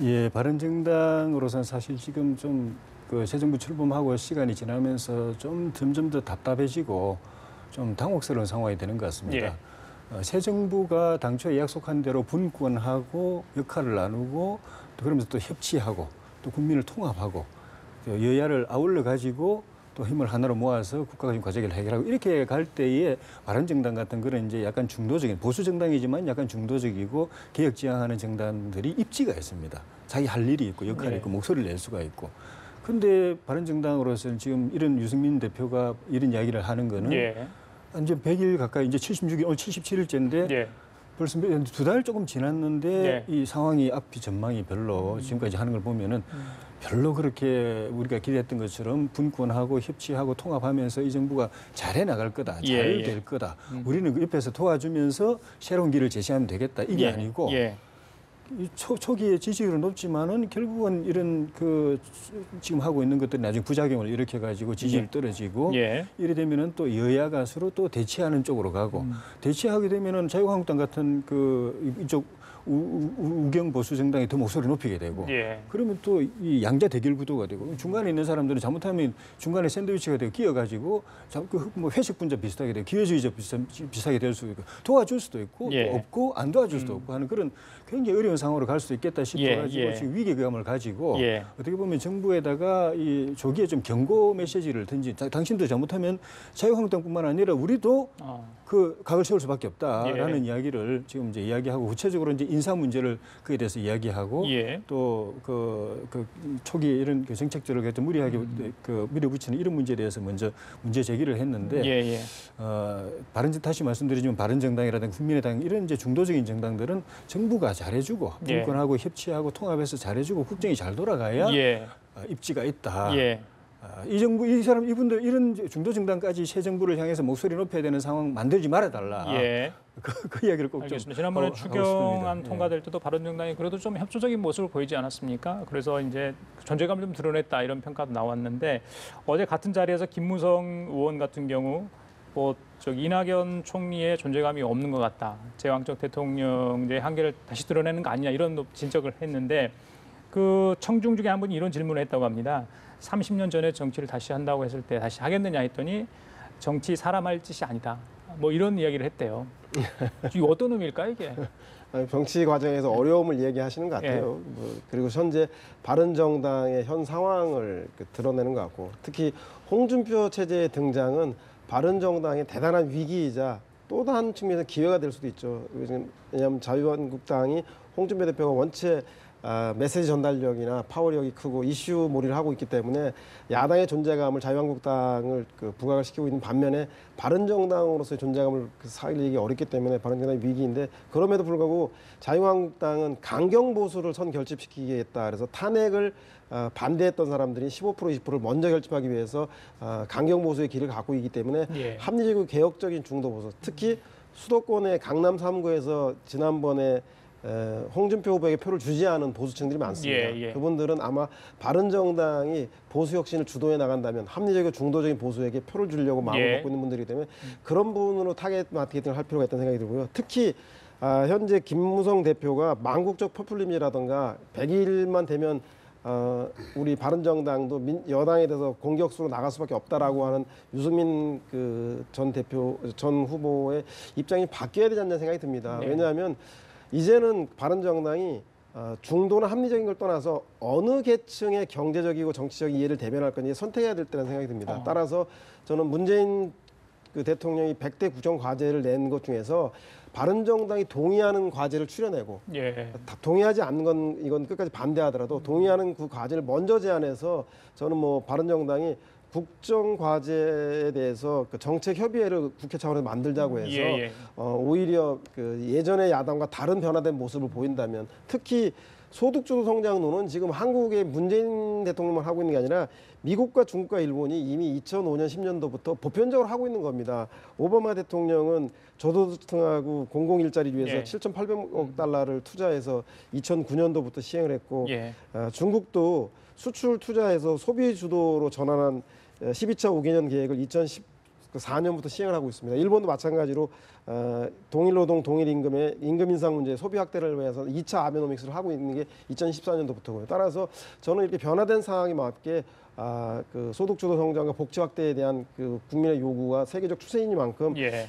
예, 바른정당으로서는 사실 지금 좀 새 정부 출범하고 시간이 지나면서 좀 점점 더 답답해지고 좀 당혹스러운 상황이 되는 것 같습니다. 예. 새 정부가 당초에 약속한 대로 분권하고 역할을 나누고 또 그러면서 또 협치하고 또 국민을 통합하고 또 여야를 아울러 가지고 또 힘을 하나로 모아서 국가적인 과제를 해결하고 이렇게 갈 때에 바른정당 같은 그런 약간 중도적인 보수 정당이지만 약간 중도적이고 개혁 지향하는 정당들이 입지가 있습니다. 자기 할 일이 있고 역할이 있고 목소리를 낼 수가 있고. 근데 바른정당으로서는 지금 이런 유승민 대표가 이런 이야기를 하는 거는 이제 100일 가까이 이제 76일 오늘 77일째인데 벌써 2달 조금 지났는데 이 상황이 앞이 전망이 별로 지금까지 하는 걸 보면은 별로 그렇게 우리가 기대했던 것처럼 분권하고 협치하고 통합하면서 이 정부가 잘해 나갈 거다, 잘 될 거다. 우리는 그 옆에서 도와주면서 새로운 길을 제시하면 되겠다. 이게 아니고 초기에 지지율은 높지만은 결국은 이런 지금 하고 있는 것들이 나중에 부작용을 일으켜 가지고 지지율 떨어지고 이래 되면은 또 여야가 서로 또 대치하는 쪽으로 가고 대치하게 되면은 자유한국당 같은 이쪽 우경 보수 정당이 더 목소리 높이게 되고 예. 그러면 또 이 양자 대결 구도가 되고 중간에 있는 사람들은 잘못하면 중간에 샌드위치가 되고 끼어가지고 뭐 회식 분자 비슷하게 되고 기회주의자 비슷하게 될 수도 있고 도와줄 수도 있고 예. 또 없고 안 도와줄 수도 없고 하는 그런 굉장히 어려운 상황으로 갈 수도 있겠다 싶어가지고 예. 지금 위기감을 가지고 예. 어떻게 보면 정부에다가 이 조기에 좀 경고 메시지를 던진 당신도 잘못하면 자유한국당뿐만 아니라 우리도 그 각을 세울 수밖에 없다라는 예. 이야기를 지금 이제 이야기하고 구체적으로 이제 인사 문제를 그에 대해서 이야기하고 예. 또 그 초기 이런 그 정책들을 그때 무리하게 그 밀어붙이는 이런 문제에 대해서 먼저 문제 제기를 했는데 예. 다시 말씀드리지만 바른정당이라든가 국민의당 이런 이제 중도적인 정당들은 정부가 잘해주고 예. 분권하고 협치하고 통합해서 잘해주고 국정이 잘 돌아가야 예. 입지가 있다. 예. 이 정부 이분들 이런 중도 정당까지 새 정부를 향해서 목소리 높여야 되는 상황 만들지 말아달라. 예. 그 이야기를 꼭 좀 알겠습니다. 지난번에 하고 추경안 싶습니다. 통과될 때도 바른정당이 그래도 좀 협조적인 모습을 보이지 않았습니까? 그래서 이제 존재감을 좀 드러냈다 이런 평가도 나왔는데 어제 같은 자리에서 김무성 의원 같은 경우 이낙연 총리의 존재감이 없는 것 같다. 제왕적 대통령제의 한계를 다시 드러내는 거 아니냐 이런 진적을 했는데 그 청중 중에 한 분이 이런 질문을 했다고 합니다. 30년 전에 정치를 다시 한다고 했을 때 다시 하겠느냐 했더니 정치 사람 할 짓이 아니다. 뭐 이런 이야기를 했대요. 이게 어떤 의미일까 이게? 정치 과정에서 어려움을 얘기하시는 것 같아요. 그리고 현재 바른정당의 현 상황을 드러내는 것 같고 특히 홍준표 체제의 등장은 바른정당의 대단한 위기이자 또 다른 측면에서 기회가 될 수도 있죠. 왜냐하면 자유한국당이 홍준표 대표가 원체 메시지 전달력이나 파워력이 크고 이슈 몰이를 하고 있기 때문에 야당의 존재감을 자유한국당을 부각을 시키고 있는 반면에 바른정당으로서의 존재감을 살리기 어렵기 때문에 바른정당의 위기인데 그럼에도 불구하고 자유한국당은 강경보수를 선 결집시키겠다. 그래서 탄핵을 반대했던 사람들이 15% 20%를 먼저 결집하기 위해서 강경보수의 길을 갖고 있기 때문에 예. 합리적이고 개혁적인 중도보수 특히 수도권의 강남 3구에서 지난번에 홍준표 후보에게 표를 주지 않은 보수층들이 많습니다. 예. 그분들은 아마 바른정당이 보수 혁신을 주도해 나간다면 합리적이고 중도적인 보수에게 표를 주려고 마음을 예. 갖고 있는 분들이기 때문에 그런 부분으로 타겟 마케팅을 할 필요가 있다는 생각이 들고요. 특히 현재 김무성 대표가 망국적 포퓰리즘이라든가 100일만 되면 우리 바른정당도 여당에 대해서 공격수로 나갈 수밖에 없다라고 하는 유승민 전 후보의 입장이 바뀌어야 되지 않는 생각이 듭니다. 네. 왜냐하면 이제는 바른정당이 중도나 합리적인 걸 떠나서 어느 계층의 경제적이고 정치적 이해를 대변할 건지 선택해야 될 때라는 생각이 듭니다. 따라서 저는 문재인 대통령이 100대 국정 과제를 낸 것 중에서 바른정당이 동의하는 과제를 추려내고 예. 동의하지 않는 건 이건 끝까지 반대하더라도 동의하는 그 과제를 먼저 제안해서 저는 국정정당이 국정 과제에 대해서 정책 협의회를 국회 차원에서 만들자고 해서 예. 오히려 예전의 야당과 다른 변화된 모습을 보인다면 특히 소득주도 성장론은 지금 한국의 문재인 대통령만 하고 있는 게 아니라 미국과 중국과 일본이 이미 2005년 10년도부터 보편적으로 하고 있는 겁니다. 오바마 대통령은 저소득층하고 공공일자리를 위해서 예. 7,800억 달러를 투자해서 2009년도부터 시행을 했고 예. 중국도 수출 투자해서 소비 주도로 전환한 12차 5개년 계획을 2014년부터 시행을 하고 있습니다. 일본도 마찬가지로 동일노동 동일임금의 임금 인상 문제, 소비 확대를 위해서 2차 아베노믹스를 하고 있는 게 2014년도부터고요. 따라서 저는 이렇게 변화된 상황에 맞게 소득주도 성장과 복지 확대에 대한 국민의 요구가 세계적 추세이니만큼 예.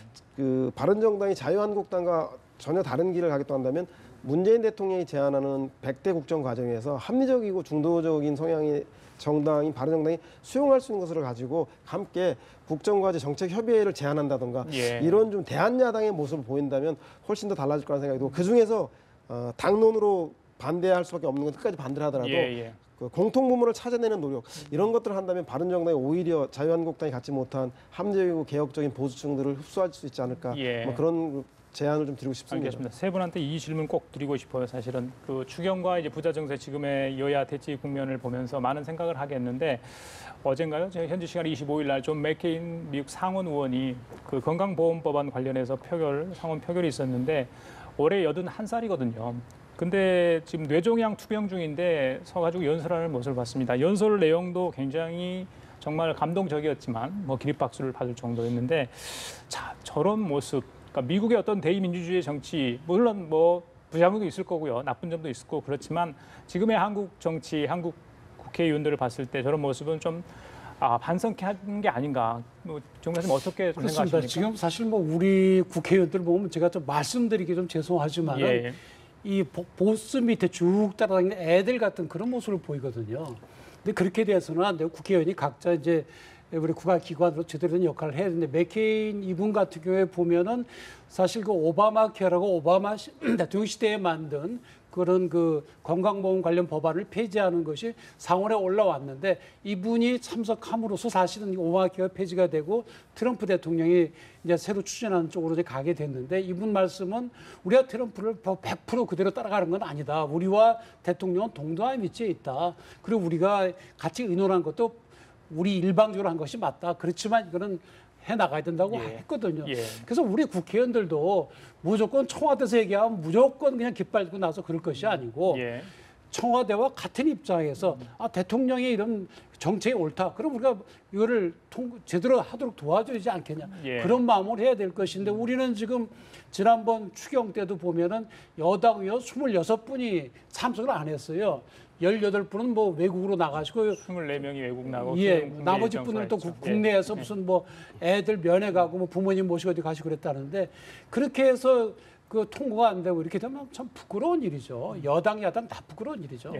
바른정당이 자유한국당과 전혀 다른 길을 가겠다 한다면 문재인 대통령이 제안하는 100대 국정 과정에서 합리적이고 중도적인 성향의 정당인 바른정당이 수용할 수 있는 것을 가지고 함께 국정과제 정책협의회를 제안한다든가 예. 이런 좀 대한야당의 모습을 보인다면 훨씬 더 달라질 거라는 생각이 들고 그중에서 당론으로 반대할 수밖에 없는 건 끝까지 반대를 하더라도 예. 공통부문을 찾아내는 노력 이런 것들을 한다면 바른정당이 오히려 자유한국당이 갖지 못한 합리적이고 개혁적인 보수층들을 흡수할 수 있지 않을까 예. 그런 제안을 좀 드리고 싶습니다. 알겠습니다. 세 분한테 이 질문 꼭 드리고 싶어요. 사실은 추경과 이제 부자 정세 지금의 여야 대치 국면을 보면서 많은 생각을 하게 했는데 어젠가요? 현지 시간 25일 날 존 맥케인 미국 상원 의원이 건강보험법안 관련해서 상원 표결이 있었는데 올해 81살이거든요. 근데 지금 뇌종양 투병 중인데 서가지고 연설하는 모습을 봤습니다. 연설 내용도 굉장히 정말 감동적이었지만 기립박수를 받을 정도였는데 자 저런 모습. 그러니까 미국의 어떤 대의민주주의 정치, 물론 부작용도 있을 거고요. 나쁜 점도 있을 거고 그렇지만 지금의 한국 정치, 한국 국회의원들을 봤을 때 저런 모습은 좀 반성한 게 아닌가. 정 교수님 어떻게 그렇습니다. 생각하십니까? 지금 사실 뭐 우리 국회의원들 보면 제가 좀 말씀드리기 좀 죄송하지만 예. 이 보스 밑에 쭉 따라다니는 애들 같은 그런 모습을 보이거든요. 근데 그렇게 돼서는 안 돼요. 국회의원이 각자 이제 우리 국가기관으로 제대로 된 역할을 해야 되는데 맥케인 이분 같은 경우에 보면은 사실 그 오바마 케어라고 오바마 대통령 시대에 만든 그런 그 건강보험 관련 법안을 폐지하는 것이 상원에 올라왔는데 이분이 참석함으로써 사실은 오바마 케어 폐지가 되고 트럼프 대통령이 이제 새로 추진하는 쪽으로 이제 가게 됐는데 이분 말씀은 우리가 트럼프를 100% 그대로 따라가는 건 아니다. 우리와 대통령은 동등한 위치에 있다. 그리고 우리가 같이 의논한 것도 우리 일방적으로 한 것이 맞다. 그렇지만 이거는 해 나가야 된다고 했거든요. 그래서 우리 국회의원들도 무조건 청와대에서 얘기하면 무조건 그냥 깃발 들고 나서 그럴 것이 아니고 청와대와 같은 입장에서 대통령의 이런 정책이 옳다. 그럼 우리가 이거를 제대로 하도록 도와주지 않겠냐. 그런 마음으로 해야 될 것인데 우리는 지금 지난번 추경 때도 보면은 여당 의원 26분이 참석을 안 했어요. 18분은 뭐 외국으로 나가시고 24명이 외국 나가고 나머지 분들은 또 국내에서 무슨 뭐 애들 면회 가고 뭐 부모님 모시고 어디 가시고 그랬다는데 그렇게 해서 그 통과가 안 되고 이렇게 되면 참 부끄러운 일이죠. 여당 야당 다 부끄러운 일이죠.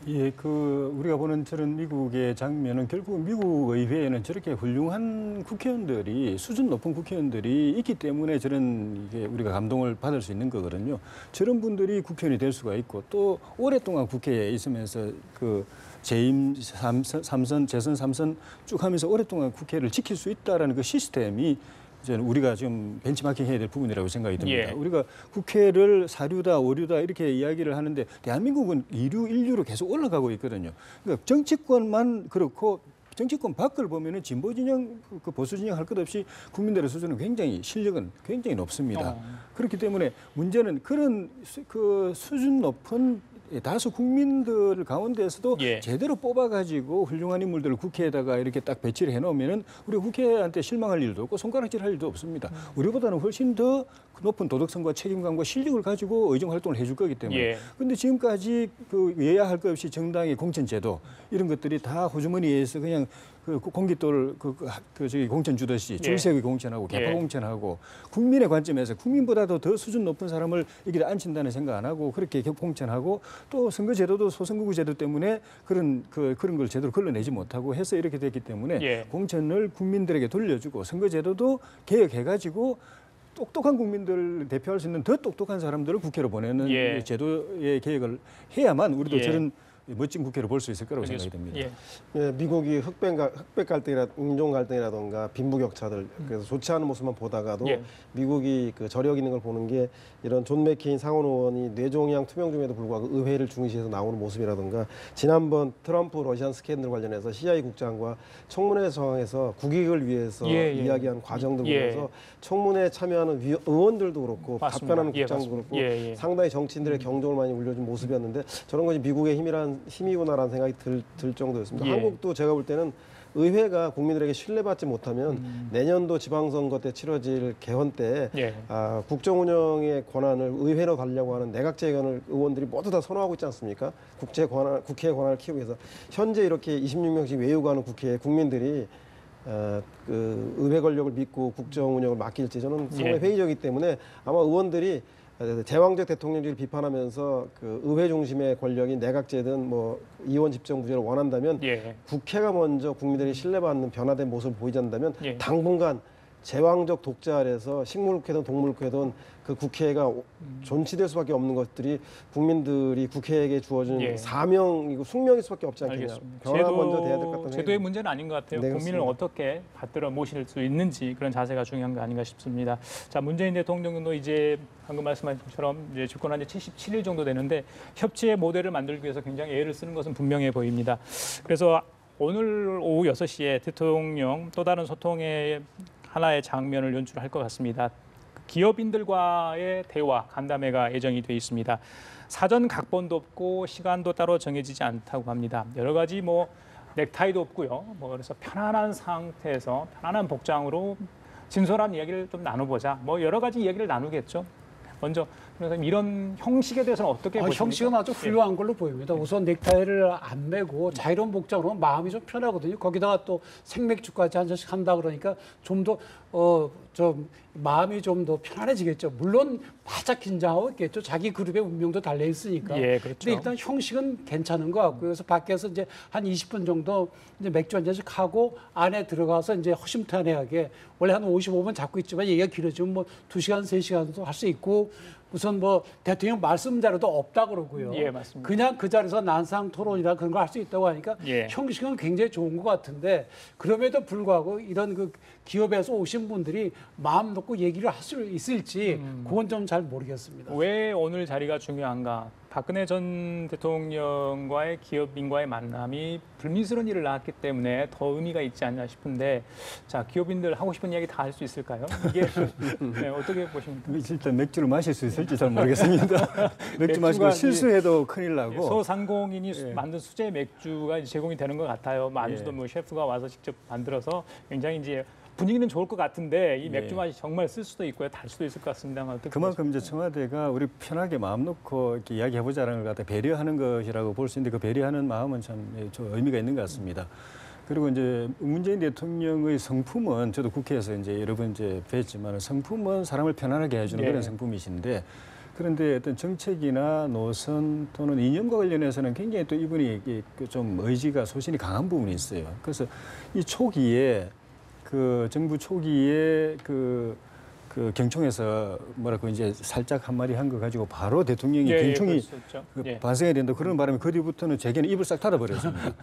우리가 보는 저런 미국의 장면은 결국 미국 의회에는 저렇게 훌륭한 국회의원들이 수준 높은 국회의원들이 있기 때문에 저런 이게 우리가 감동을 받을 수 있는 거거든요. 저런 분들이 국회의원이 될 수가 있고 또 오랫동안 국회에 있으면서 그 재임 3선, 재선 3선 쭉 하면서 오랫동안 국회를 지킬 수 있다라는 그 시스템이 저는 우리가 지금 벤치마킹 해야 될 부분이라고 생각이 듭니다. 우리가 국회를 사류다, 오류다 이렇게 이야기를 하는데 대한민국은 2류, 1류로 계속 올라가고 있거든요. 그러니까 정치권만 그렇고 정치권 밖을 보면은 진보 진영, 그 보수 진영 할 것 없이 국민들의 수준은 실력은 굉장히 높습니다. 그렇기 때문에 문제는 그런 그 수준 높은 다수 국민들 가운데서도 제대로 뽑아가지고 훌륭한 인물들을 국회에다가 이렇게 딱 배치를 해놓으면은 우리 국회한테 실망할 일도 없고 손가락질할 일도 없습니다. 우리보다는 훨씬 더 높은 도덕성과 책임감과 실력을 가지고 의정 활동을 해줄 거기 때문에. 그런데 지금까지 그 예야 할 것 없이 정당의 공천제도 이런 것들이 다 호주머니에서 그냥 그 공깃돌 저기 공천 주듯이 줄 세우기 공천하고 개파 공천하고 국민의 관점에서 국민보다도 더 수준 높은 사람을 여기다 앉힌다는 생각 안 하고 그렇게 공천하고 또 선거제도도 소선거구 제도 때문에 그런 걸 제대로 걸러내지 못하고 해서 이렇게 됐기 때문에 공천을 국민들에게 돌려주고 선거제도도 개혁해가지고 똑똑한 국민들을 대표할 수 있는 더 똑똑한 사람들을 국회로 보내는 제도의 개혁을 해야만 우리도 저런 멋진 국회를 볼 수 있을 거라고 생각이 듭니다. 미국이 흑백 갈등이나 인종 갈등이라든가 빈부격차들 그래서 좋지 않은 모습만 보다가도 미국이 그 저력 있는 걸 보는 게 이런 존 맥케인 상원 의원이 뇌종양 투명 중에도 불구하고 의회를 중시해서 나오는 모습이라든가 지난번 트럼프 러시안 스캔들 관련해서 CIA 국장과 청문회 상황에서 국익을 위해서 이야기한 과정들 보면서 청문회에 참여하는 의원들도 그렇고 답변하는 국장도 그렇고 상당히 정치인들의 경종을 많이 울려준 모습이었는데 저런 것이 미국의 힘이구나라는 생각이 들 정도였습니다. 한국도 제가 볼 때는 의회가 국민들에게 신뢰받지 못하면 내년도 지방선거 때 치러질 개헌 때 국정 운영의 권한을 의회로 달려고 하는 내각제 권을 의원들이 모두 다 선호하고 있지 않습니까? 국회의 권한을 키우기 위해서 현재 이렇게 26명씩 외우고 하는 국회에 국민들이 그 의회 권력을 믿고 국정 운영을 맡길지 저는 상당히 회의적이기 때문에 아마 의원들이 제왕적 대통령직을 비판하면서 그 의회 중심의 권력이 내각제든 뭐 이원 집정부제를 원한다면 국회가 먼저 국민들이 신뢰받는 변화된 모습을 보이지 않는다면 당분간 제왕적 독재 아래서 식물국회든 동물국회든 그 국회가 존치될 수밖에 없는 것들이 국민들이 국회에게 주어진 사명이고 숙명일 수밖에 없지 않겠냐. 변화 먼저 돼야 될 것 같다는 제도의 문제는 아닌 것 같아요. 국민을 그렇습니다. 어떻게 받들어 모실 수 있는지 그런 자세가 중요한 거 아닌가 싶습니다. 자, 문재인 대통령도 이제 방금 말씀하신 것처럼 이제 집권한 지 77일 정도 되는데 협치의 모델을 만들기 위해서 굉장히 애를 쓰는 것은 분명해 보입니다. 그래서 오늘 오후 6시에 대통령 또 다른 소통의 하나의 장면을 연출할 것 같습니다. 기업인들과의 대화, 간담회가 예정이 돼 있습니다. 사전 각본도 없고 시간도 따로 정해지지 않다고 합니다. 여러 가지 뭐 넥타이도 없고요. 뭐 그래서 편안한 상태에서 편안한 복장으로 진솔한 이야기를 좀 나눠보자. 뭐 여러 가지 이야기를 나누겠죠. 먼저 변호사님 이런 형식에 대해서는 어떻게 보십니까? 형식은 아주 훌륭한 걸로 보입니다. 우선 넥타이를 안 매고 자유로운 복장으로 마음이 좀 편하거든요. 거기다가 또 생맥주까지 한 잔씩 한다 그러니까 좀 더 좀 마음이 좀 더 편안해지겠죠. 물론 바짝 긴장하고 있겠죠. 자기 그룹의 운명도 달려 있으니까. 예, 그렇죠. 근데 일단 형식은 괜찮은 것 같고요. 그래서 밖에서 이제 한 20분 정도 이제 맥주 한 잔씩 하고 안에 들어가서 이제 허심탄회하게 원래 한 55분 잡고 있지만 얘기가 길어지면 뭐 2시간, 3시간도 할 수 있고 우선 뭐 대통령 말씀 자료도 없다 그러고요. 예, 맞습니다. 그냥 그 자리에서 난상 토론이나 그런 거 할 수 있다고 하니까 예. 형식은 굉장히 좋은 것 같은데 그럼에도 불구하고 이런 그 기업에서 오신 분들이 마음 놓고 얘기를 할 수 있을지 그건 좀 잘 모르겠습니다. 왜 오늘 자리가 중요한가? 박근혜 전 대통령과의 기업인과의 만남이 불미스러운 일을 낳았기 때문에 더 의미가 있지 않나 싶은데 자 기업인들 하고 싶은 이야기 다 할 수 있을까요? 이게 네, 어떻게 보십니까? 일단 맥주를 마실 수 있을지 잘 모르겠습니다. 맥주 마시고 실수해도 큰일 나고. 소상공인이 만든 수제 맥주가 이제 제공이 되는 것 같아요. 뭐 안주도 뭐 셰프가 와서 직접 만들어서 굉장히 이제 분위기는 좋을 것 같은데 이 맥주 맛이 정말 쓸 수도 있고요, 달 수도 있을 것 같습니다만 어떻게 그만큼 이제 청와대가 우리 편하게 마음 놓고 이렇게 이야기해보자라는 걸 갖다 배려하는 것이라고 볼 수 있는데 그 배려하는 마음은 참 의미가 있는 것 같습니다. 그리고 이제 문재인 대통령의 성품은 저도 국회에서 이제 여러 번 이제 뵀지만 성품은 사람을 편안하게 해주는 그런 성품이신데 그런데 어떤 정책이나 노선 또는 이념과 관련해서는 굉장히 또 이분이 좀 의지가 소신이 강한 부분이 있어요. 그래서 이 초기에 그 정부 초기에 그 경총에서 뭐라고 이제 살짝 한마디 한 거 가지고 바로 대통령이 경총이 반성해야 된다 그런 바람에 그 뒤부터는 제게는 입을 싹 닫아버렸습니다.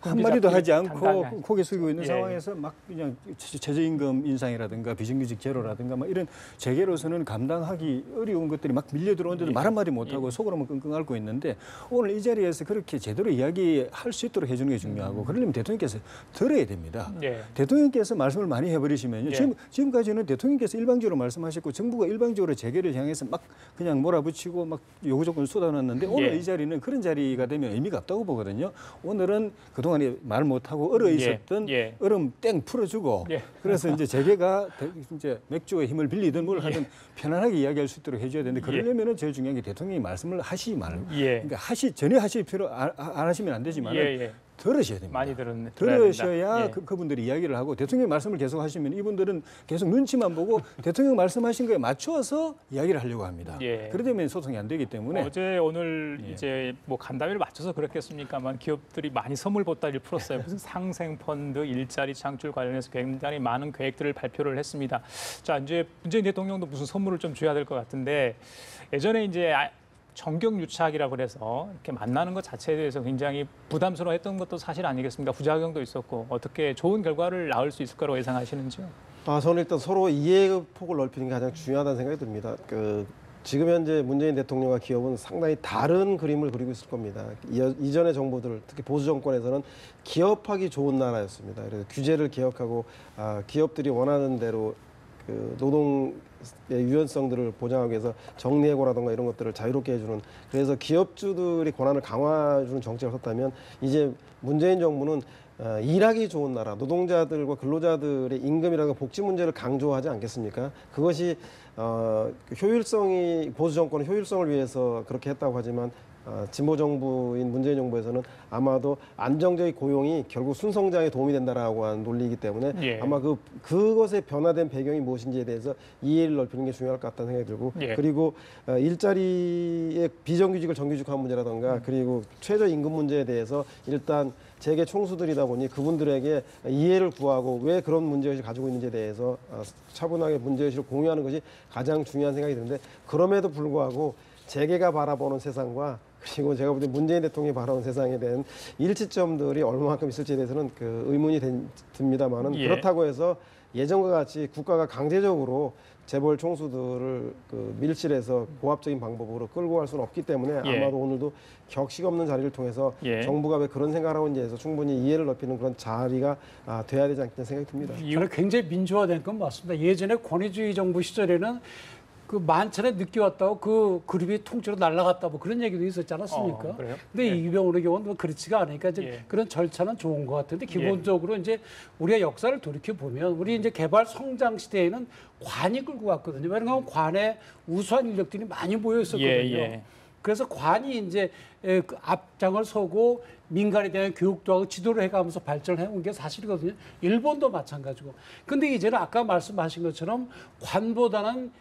한마디도 하지 않고 고개 숙이고 있는 상황에서 막 그냥 최저임금 인상이라든가 비정규직 제로라든가 막 이런 재계로서는 감당하기 어려운 것들이 막 밀려 들어오는데도 말 한마디 못하고 속으로만 끙끙 앓고 있는데 오늘 이 자리에서 그렇게 제대로 이야기할 수 있도록 해주는 게 중요하고 그러려면 대통령께서 들어야 됩니다. 대통령께서 말씀을 많이 해버리시면요. 지금까지는 대통령께서 일방적으로 말씀하셨고 정부가 일방적으로 재계를 향해서 막 그냥 몰아붙이고 막 요구 조건을 쏟아놨는데 오늘 이 자리는 그런 자리가 되면 의미가 없다고 보거든요. 오늘은 그동안에 말 못하고 얼어 있었던 얼음 땡 풀어주고 그래서 이제 재계가 이제 맥주의 힘을 빌리든 뭘 하든 편안하게 이야기할 수 있도록 해줘야 되는데 그러려면은 제일 중요한 게 대통령이 말씀을 하시지 말고 그러니까 전혀 하실 필요 안 하시면 안 되지만 들으셔야 됩니다. 많이 들으셔야 그분들이 이야기를 하고 대통령 말씀을 계속 하시면 이분들은 계속 눈치만 보고 대통령 말씀하신 거에 맞춰서 이야기를 하려고 합니다. 그러려면 소통이 안 되기 때문에 어제 오늘 이제 뭐 간담회를 맞춰서 그렇겠습니까만 기업들이 많이 선물 보따리를 풀었어요. 무슨 상생 펀드, 일자리 창출 관련해서 굉장히 많은 계획들을 발표를 했습니다. 자 이제 문재인 대통령도 무슨 선물을 좀 줘야 될 것 같은데 예전에 이제 정경 유착이라고 그래서 이렇게 만나는 것 자체에 대해서 굉장히 부담스러워했던 것도 사실 아니겠습니까? 부작용도 있었고 어떻게 좋은 결과를 낳을 수 있을 거라고 예상하시는지요? 저는 일단 서로 이해의 폭을 넓히는 게 가장 중요하다는 생각이 듭니다. 지금 현재 문재인 대통령과 기업은 상당히 다른 그림을 그리고 있을 겁니다. 이전의 정부들, 특히 보수 정권에서는 기업하기 좋은 나라였습니다. 그래서 규제를 개혁하고 기업들이 원하는 대로 노동의 유연성들을 보장하기 위해서 정리해고라든가 이런 것들을 자유롭게 해주는 그래서 기업주들이 권한을 강화해주는 정책을 썼다면 이제 문재인 정부는 일하기 좋은 나라, 노동자들과 근로자들의 임금이라든가 복지 문제를 강조하지 않겠습니까? 그것이 효율성이 보수 정권의 효율성을 위해서 그렇게 했다고 하지만 진보 정부인 문재인 정부에서는 아마도 안정적인 고용이 결국 순성장에 도움이 된다라고 하는 논리이기 때문에 아마 그것의 변화된 배경이 무엇인지에 대해서 이해를 넓히는 게 중요할 것 같다는 생각이 들고 그리고 일자리의 비정규직을 정규직화한 문제라든가 그리고 최저임금 문제에 대해서 일단 재계 총수들이다 보니 그분들에게 이해를 구하고 왜 그런 문제의식을 가지고 있는지에 대해서 차분하게 문제의식을 공유하는 것이 가장 중요한 생각이 드는데 그럼에도 불구하고 재계가 바라보는 세상과 그리고 제가 볼 때 문재인 대통령이 바라보는 세상에 대한 일치점들이 얼마만큼 있을지에 대해서는 의문이 듭니다만은 그렇다고 해서 예전과 같이 국가가 강제적으로 재벌 총수들을 밀실에서 고압적인 방법으로 끌고 갈 수는 없기 때문에 아마도 오늘도 격식 없는 자리를 통해서 정부가 왜 그런 생각을 하고 있는지에 대해서 충분히 이해를 넓히는 그런 자리가 돼야 되지 않겠다는 생각이 듭니다. 저는 굉장히 민주화된 건 맞습니다. 예전에 권위주의 정부 시절에는 그 만찬에 늦게 왔다고 그 그룹이 통째로 날아갔다 뭐 그런 얘기도 있었지 않았습니까? 그래요? 근데 이병헌의 경우는 뭐 그렇지가 않으니까 이제 예. 그런 절차는 좋은 것 같은데 기본적으로 이제 우리가 역사를 돌이켜 보면 우리 이제 개발 성장 시대에는 관이 끌고 갔거든요. 왜냐하면 관에 우수한 인력들이 많이 모여 있었거든요. 예. 그래서 관이 이제 그 앞장을 서고 민간에 대한 교육도 하고 지도를 해가면서 발전을 해온 게 사실이거든요. 일본도 마찬가지고. 근데 이제는 아까 말씀하신 것처럼 관보다는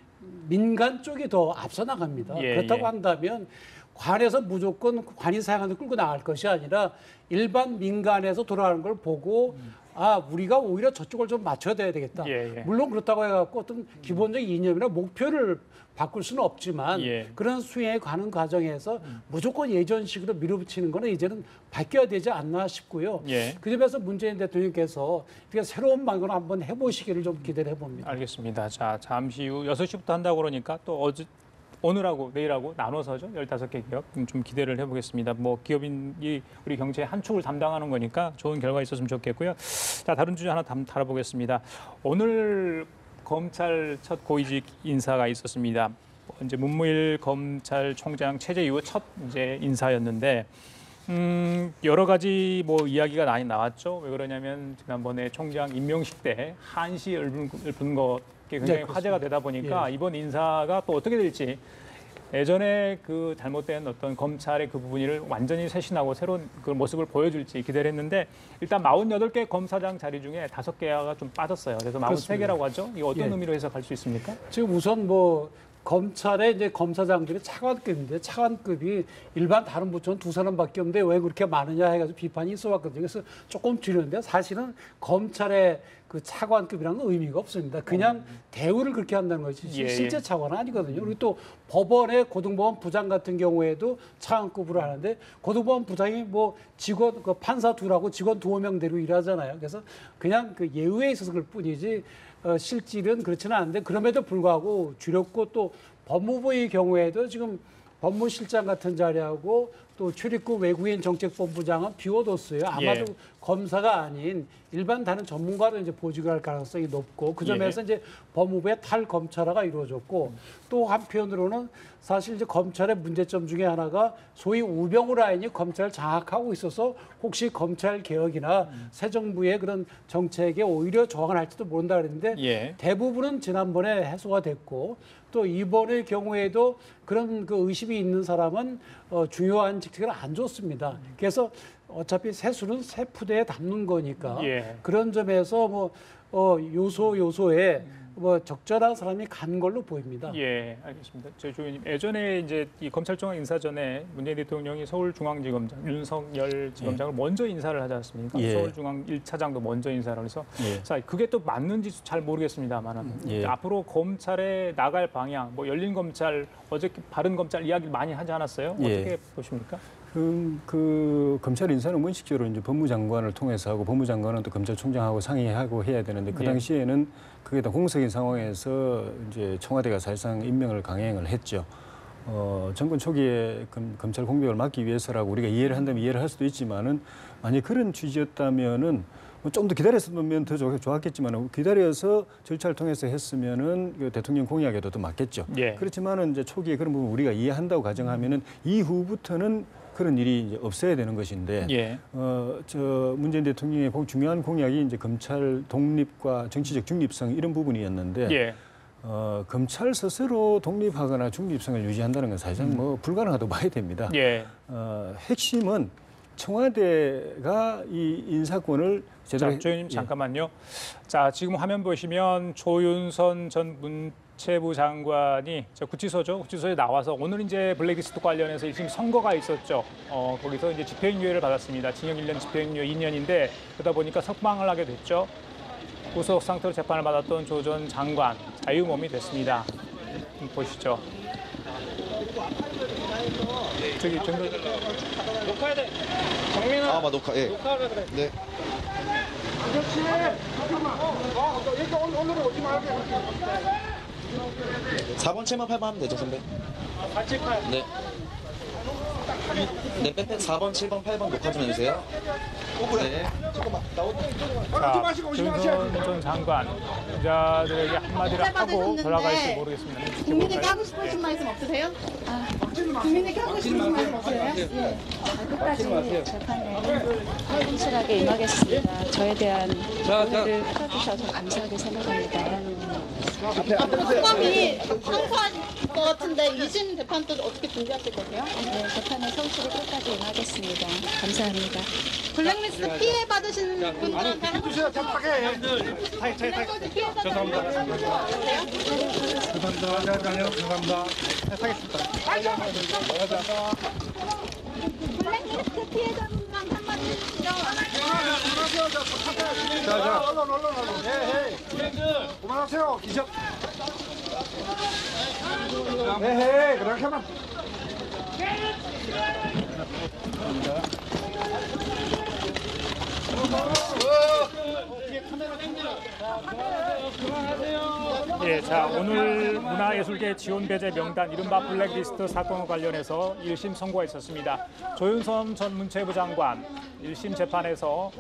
민간 쪽이 더 앞서 나갑니다. 예, 그렇다고 예. 한다면 관에서 무조건 관이 사양을 끌고 나갈 것이 아니라 일반 민간에서 돌아가는 걸 보고 아 우리가 오히려 저쪽을 좀 맞춰야 되겠다. 예. 물론 그렇다고 해갖고 어떤 기본적인 이념이나 목표를 바꿀 수는 없지만 예. 그런 수행에 가는 과정에서 무조건 예전식으로 밀어붙이는 거는 이제는 바뀌어야 되지 않나 싶고요. 예. 그 점에서 문재인 대통령께서 이렇게 새로운 방법을 한번 해보시기를 좀 기대를 해봅니다. 알겠습니다. 자, 잠시 후 6시부터 한다고 그러니까 또 오늘하고 내일하고 나눠서죠. 15개 기업 좀 기대를 해보겠습니다. 뭐 기업인이 우리 경제의 한 축을 담당하는 거니까 좋은 결과 있었으면 좋겠고요. 자, 다른 주제 하나 다뤄보겠습니다. 오늘 검찰 첫 고위직 인사가 있었습니다. 이제 문무일 검찰총장 체제 이후 첫 이제 인사였는데 여러 가지 뭐 이야기가 많이 나왔죠. 왜 그러냐면 지난번에 총장 임명식 때 한시 읊은 것 굉장히 화제가 되다 보니까 이번 인사가 또 어떻게 될지 예전에 그 잘못된 어떤 검찰의 그 부분을 완전히 쇄신하고 새로운 그 모습을 보여줄지 기대를 했는데 일단 48개 검사장 자리 중에 5개가 좀 빠졌어요. 그래서 43개라고 하죠. 이거 어떤 의미로 해석할 수 있습니까? 지금 우선 뭐 검찰의 이제 검사장들이 차관급인데 차관급이 일반 다른 부처는 2사람밖에 없는데 왜 그렇게 많으냐 해가지고 비판이 있어왔거든요. 그래서 조금 줄였는데 사실은 검찰의 그 차관급이라는 건 의미가 없습니다. 그냥 대우를 그렇게 한다는 것이 실제 차관은 아니거든요. 그리고 또 법원의 고등법원 부장 같은 경우에도 차관급으로 하는데 고등법원 부장이 뭐 직원 그 판사 2하고 직원 2명대로 일하잖아요. 그래서 그냥 그 예우에 있어서 그럴 뿐이지 실질은 그렇지는 않은데 그럼에도 불구하고 줄였고 또 법무부의 경우에도 지금 법무실장 같은 자리하고 또 출입국 외국인 정책본부장은 비워뒀어요. 아마도 검사가 아닌 일반 다른 전문가로 이제 보직을 할 가능성이 높고 그 점에서 이제 법무부의 탈검찰화가 이루어졌고 또 한편으로는 사실 이제 검찰의 문제점 중에 하나가 소위 우병우 라인이 검찰을 장악하고 있어서 혹시 검찰 개혁이나 새 정부의 그런 정책에 오히려 저항을 할지도 모른다 그랬는데 대부분은 지난번에 해소가 됐고 또 이번의 경우에도 그런 그 의심이 있는 사람은 중요한 직책을 안 줬습니다. 그래서 어차피 세수는 새 푸대에 담는 거니까 그런 점에서 뭐 요소에 뭐 적절한 사람이 간 걸로 보입니다. 예, 알겠습니다. 저 조교님 예전에 이제 이 검찰총장 인사 전에 문재인 대통령이 서울중앙지검장 윤석열 지검장을 먼저 인사를 하지 않습니까? 서울중앙 1차장도 먼저 인사를 해서 자, 그게 또 맞는지 잘 모르겠습니다만 앞으로 검찰에 나갈 방향, 뭐 열린 검찰, 어저께 바른 검찰 이야기를 많이 하지 않았어요? 어떻게 보십니까? 그 검찰 인사는 원칙적으로 이제 법무장관을 통해서 하고 법무장관은 또 검찰총장하고 상의하고 해야 되는데 그 당시에는 그게 다 공석인 상황에서 이제 청와대가 사실상 임명을 강행을 했죠. 정권 초기에 검찰 공백을 막기 위해서라고 우리가 이해를 한다면 이해를 할 수도 있지만은 만약 그런 취지였다면은 좀 더 기다렸으면 더 좋았겠지만 기다려서 절차를 통해서 했으면은 그 대통령 공약에도 더 맞겠죠. 그렇지만은 이제 초기에 그런 부분 우리가 이해한다고 가정하면은 이후부터는 그런 일이 이제 없어야 되는 것인데, 저 문재인 대통령의 중요한 공약이 이제 검찰 독립과 정치적 중립성 이런 부분이었는데, 검찰 스스로 독립하거나 중립성을 유지한다는 건 사실상 뭐 불가능하다고 봐야 됩니다. 핵심은 청와대가 이 인사권을 제대로. 자, 조교님 잠깐만요. 자, 지금 화면 보시면 조윤선 전 문체부 장관이 구치소죠. 구치소에 나와서 오늘 이제 블랙리스트 관련해서 지금 선거가 있었죠. 거기서 이제 집행유예를 받았습니다. 징역 1년, 집행유예 2년인데 그러다 보니까 석방을 하게 됐죠. 구속 상태로 재판을 받았던 조 전 장관 자유몸이 됐습니다. 보시죠. 저기 녹화해야 돼. 정민아. 녹화. 예. 녹화하라 그래. 네. 아저씨, 잠깐만. 여기 오늘은 오지 말게. 4번 7번 8번 하면 되죠, 선배? 478. 네. 네, 4번 7번 8번 녹화 좀 해주세요. 네. 잠깐만. 오지 마시고 조윤선 전 장관 기자들에게 한마디를 하고 돌아갈지 모르겠습니다. 국민에게 하고 싶으신 말씀 없으세요? 국민에게 하고 싶으신 말씀 없으세요? 예. 끝까지 재판에 성실하게 임하겠습니다. 저에 대한 오해를 풀어주셔서 감사하게 생각합니다. 특검이 항소할 것 같은데 2심 재판도 어떻게 준비하실 거세요? 네, 재판에 성실히 끝까지 임하겠습니다. 감사합니다. 블랙리스트 피해 받으신 분들한테 하고 주세요. 접하게. 블랙리스트 피해자분들 블랙리스트 피해자분들한테 한마디 해주시죠. 언론. 그만하세요. 기적. 에헤이, 그렇게 하면. 예, 자 오늘 문화예술계 지원 배제 명단 이른바 블랙리스트 사건과 관련해서 1심 선고가 있었습니다. 조윤선 전 문체부 장관 1심 재판에서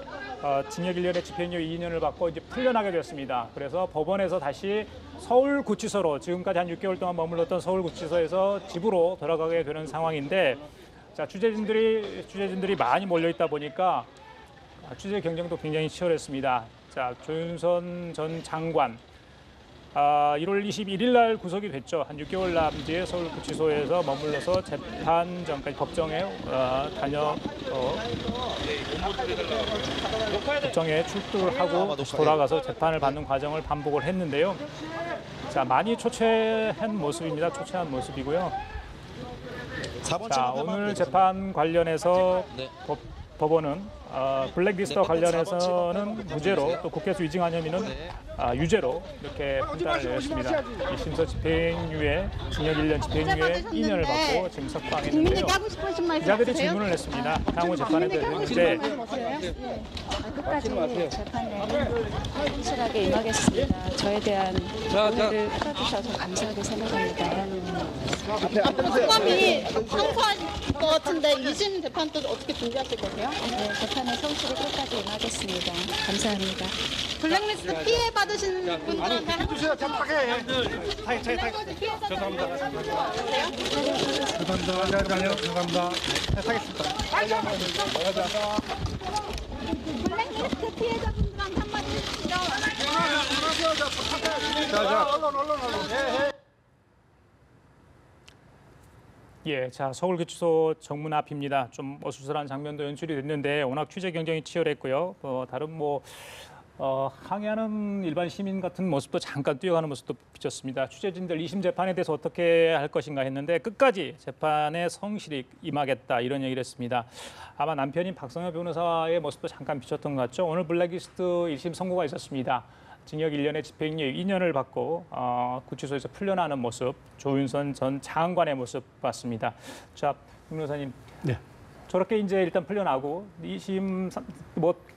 징역 1년에 집행유예 2년을 받고 이제 풀려나게 됐습니다. 그래서 법원에서 다시 서울구치소로 지금까지 한 6개월 동안 머물렀던 서울구치소에서 집으로 돌아가게 되는 상황인데, 자 취재진들이 많이 몰려 있다 보니까 취재 경쟁도 굉장히 치열했습니다. 자 조윤선 전 장관 1월 21일 날 구속이 됐죠. 한 6개월 남짓 서울구치소에서 머물러서 재판 전까지 법정에 법정에 출두를 하고 돌아가서 재판을 받는 과정을 반복을 했는데요. 자 많이 초췌한 모습입니다. 초췌한 모습이고요. 자 오늘 재판 관련해서 법원은 블랙리스트와 관련해서는 무죄로, 또 국회에서 위증한 혐의는 유죄로 이렇게 판단을 내렸습니다. 1심서 집행유예, 징역 1년, 집행유예 2년을 받고 지금 석방했는데요. 국민에게 하고 싶으신 말씀 기자들이 없으세요? 질문을 했습니다. 향후 재판에 국민에게 하고 대해서 싶은 이제 말씀 없으세요? 끝까지 재판에 성실하게 임하겠습니다. 저에 대한 오해를 풀어주셔서 감사하게 생각합니다. 특검이 항소할 것 같은데 2심 재판도 어떻게 준비하실 거세요? 네, 재판에 성실히 끝까지 임하겠습니다. 감사합니다. 블랙리스트 피해 받으신 분들한테 하고 주세요. 접하게. 블랙리스트 피해자분들 블랙리스트 피해자분들한테 한마디 해주시죠. 언론. 예, 자 서울구치소 정문 앞입니다. 좀 어수선한 장면도 연출이 됐는데 워낙 취재 경쟁이 치열했고요. 다른 항의하는 일반 시민 같은 모습도 잠깐 뛰어가는 모습도 비쳤습니다. 취재진들 2심 재판에 대해서 어떻게 할 것인가 했는데 끝까지 재판에 성실히 임하겠다 이런 얘기를 했습니다. 아마 남편인 박성현 변호사의 모습도 잠깐 비쳤던 것 같죠. 오늘 블랙리스트 1심 선고가 있었습니다. 징역 1년에 집행유예 2년을 받고 구치소에서 풀려나는 모습, 조윤선 전 장관의 모습 봤습니다. 자, 변호사님. 네. 저렇게 이제 일단 풀려나고 2심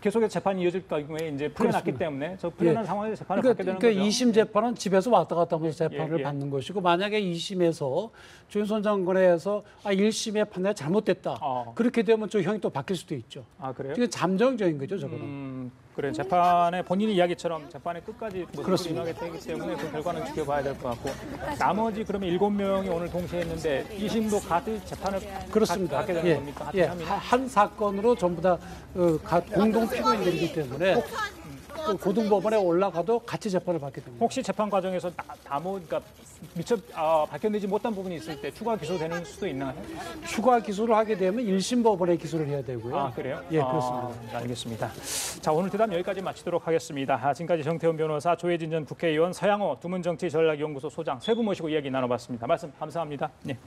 계속해서 재판이 이어질 경우에 이제 풀려났기 때문에 저 풀려난 상황에서 재판을 받게 되는 거죠. 2심 재판은 집에서 왔다 갔다 하면서 재판을 받는 것이고, 만약에 2심에서 조윤선 장관에서 1심의 판단이 잘못됐다. 그렇게 되면 저 형이 또 바뀔 수도 있죠. 아, 그래요? 이게 잠정적인 거죠, 저거는. 그래 재판에 본인이 이야기처럼 재판에 끝까지 모습을 임하게 되기 때문에 그 결과는 지켜봐야 될 것 같고, 나머지 그러면 7명이 오늘 동시에 했는데 2심도 같이 재판을 그렇습니다. 받게 되는 겁니까? 한 사건으로 전부 다 공동 피고인들이기 때문에 고등법원에 올라가도 같이 재판을 받게 됩니다. 혹시 재판 과정에서 그러니까 미처 밝혀내지 못한 부분이 있을 때 추가 기소되는 수도 있나요? 추가 기소를 하게 되면 1심 법원에 기소를 해야 되고요. 아, 그래요? 예, 그렇습니다. 알겠습니다. 자, 오늘 대담 여기까지 마치도록 하겠습니다. 지금까지 정태훈 변호사, 조혜진 전 국회의원, 서양호 두문정치전략연구소 소장 세 분 모시고 이야기 나눠봤습니다. 말씀 감사합니다. 네.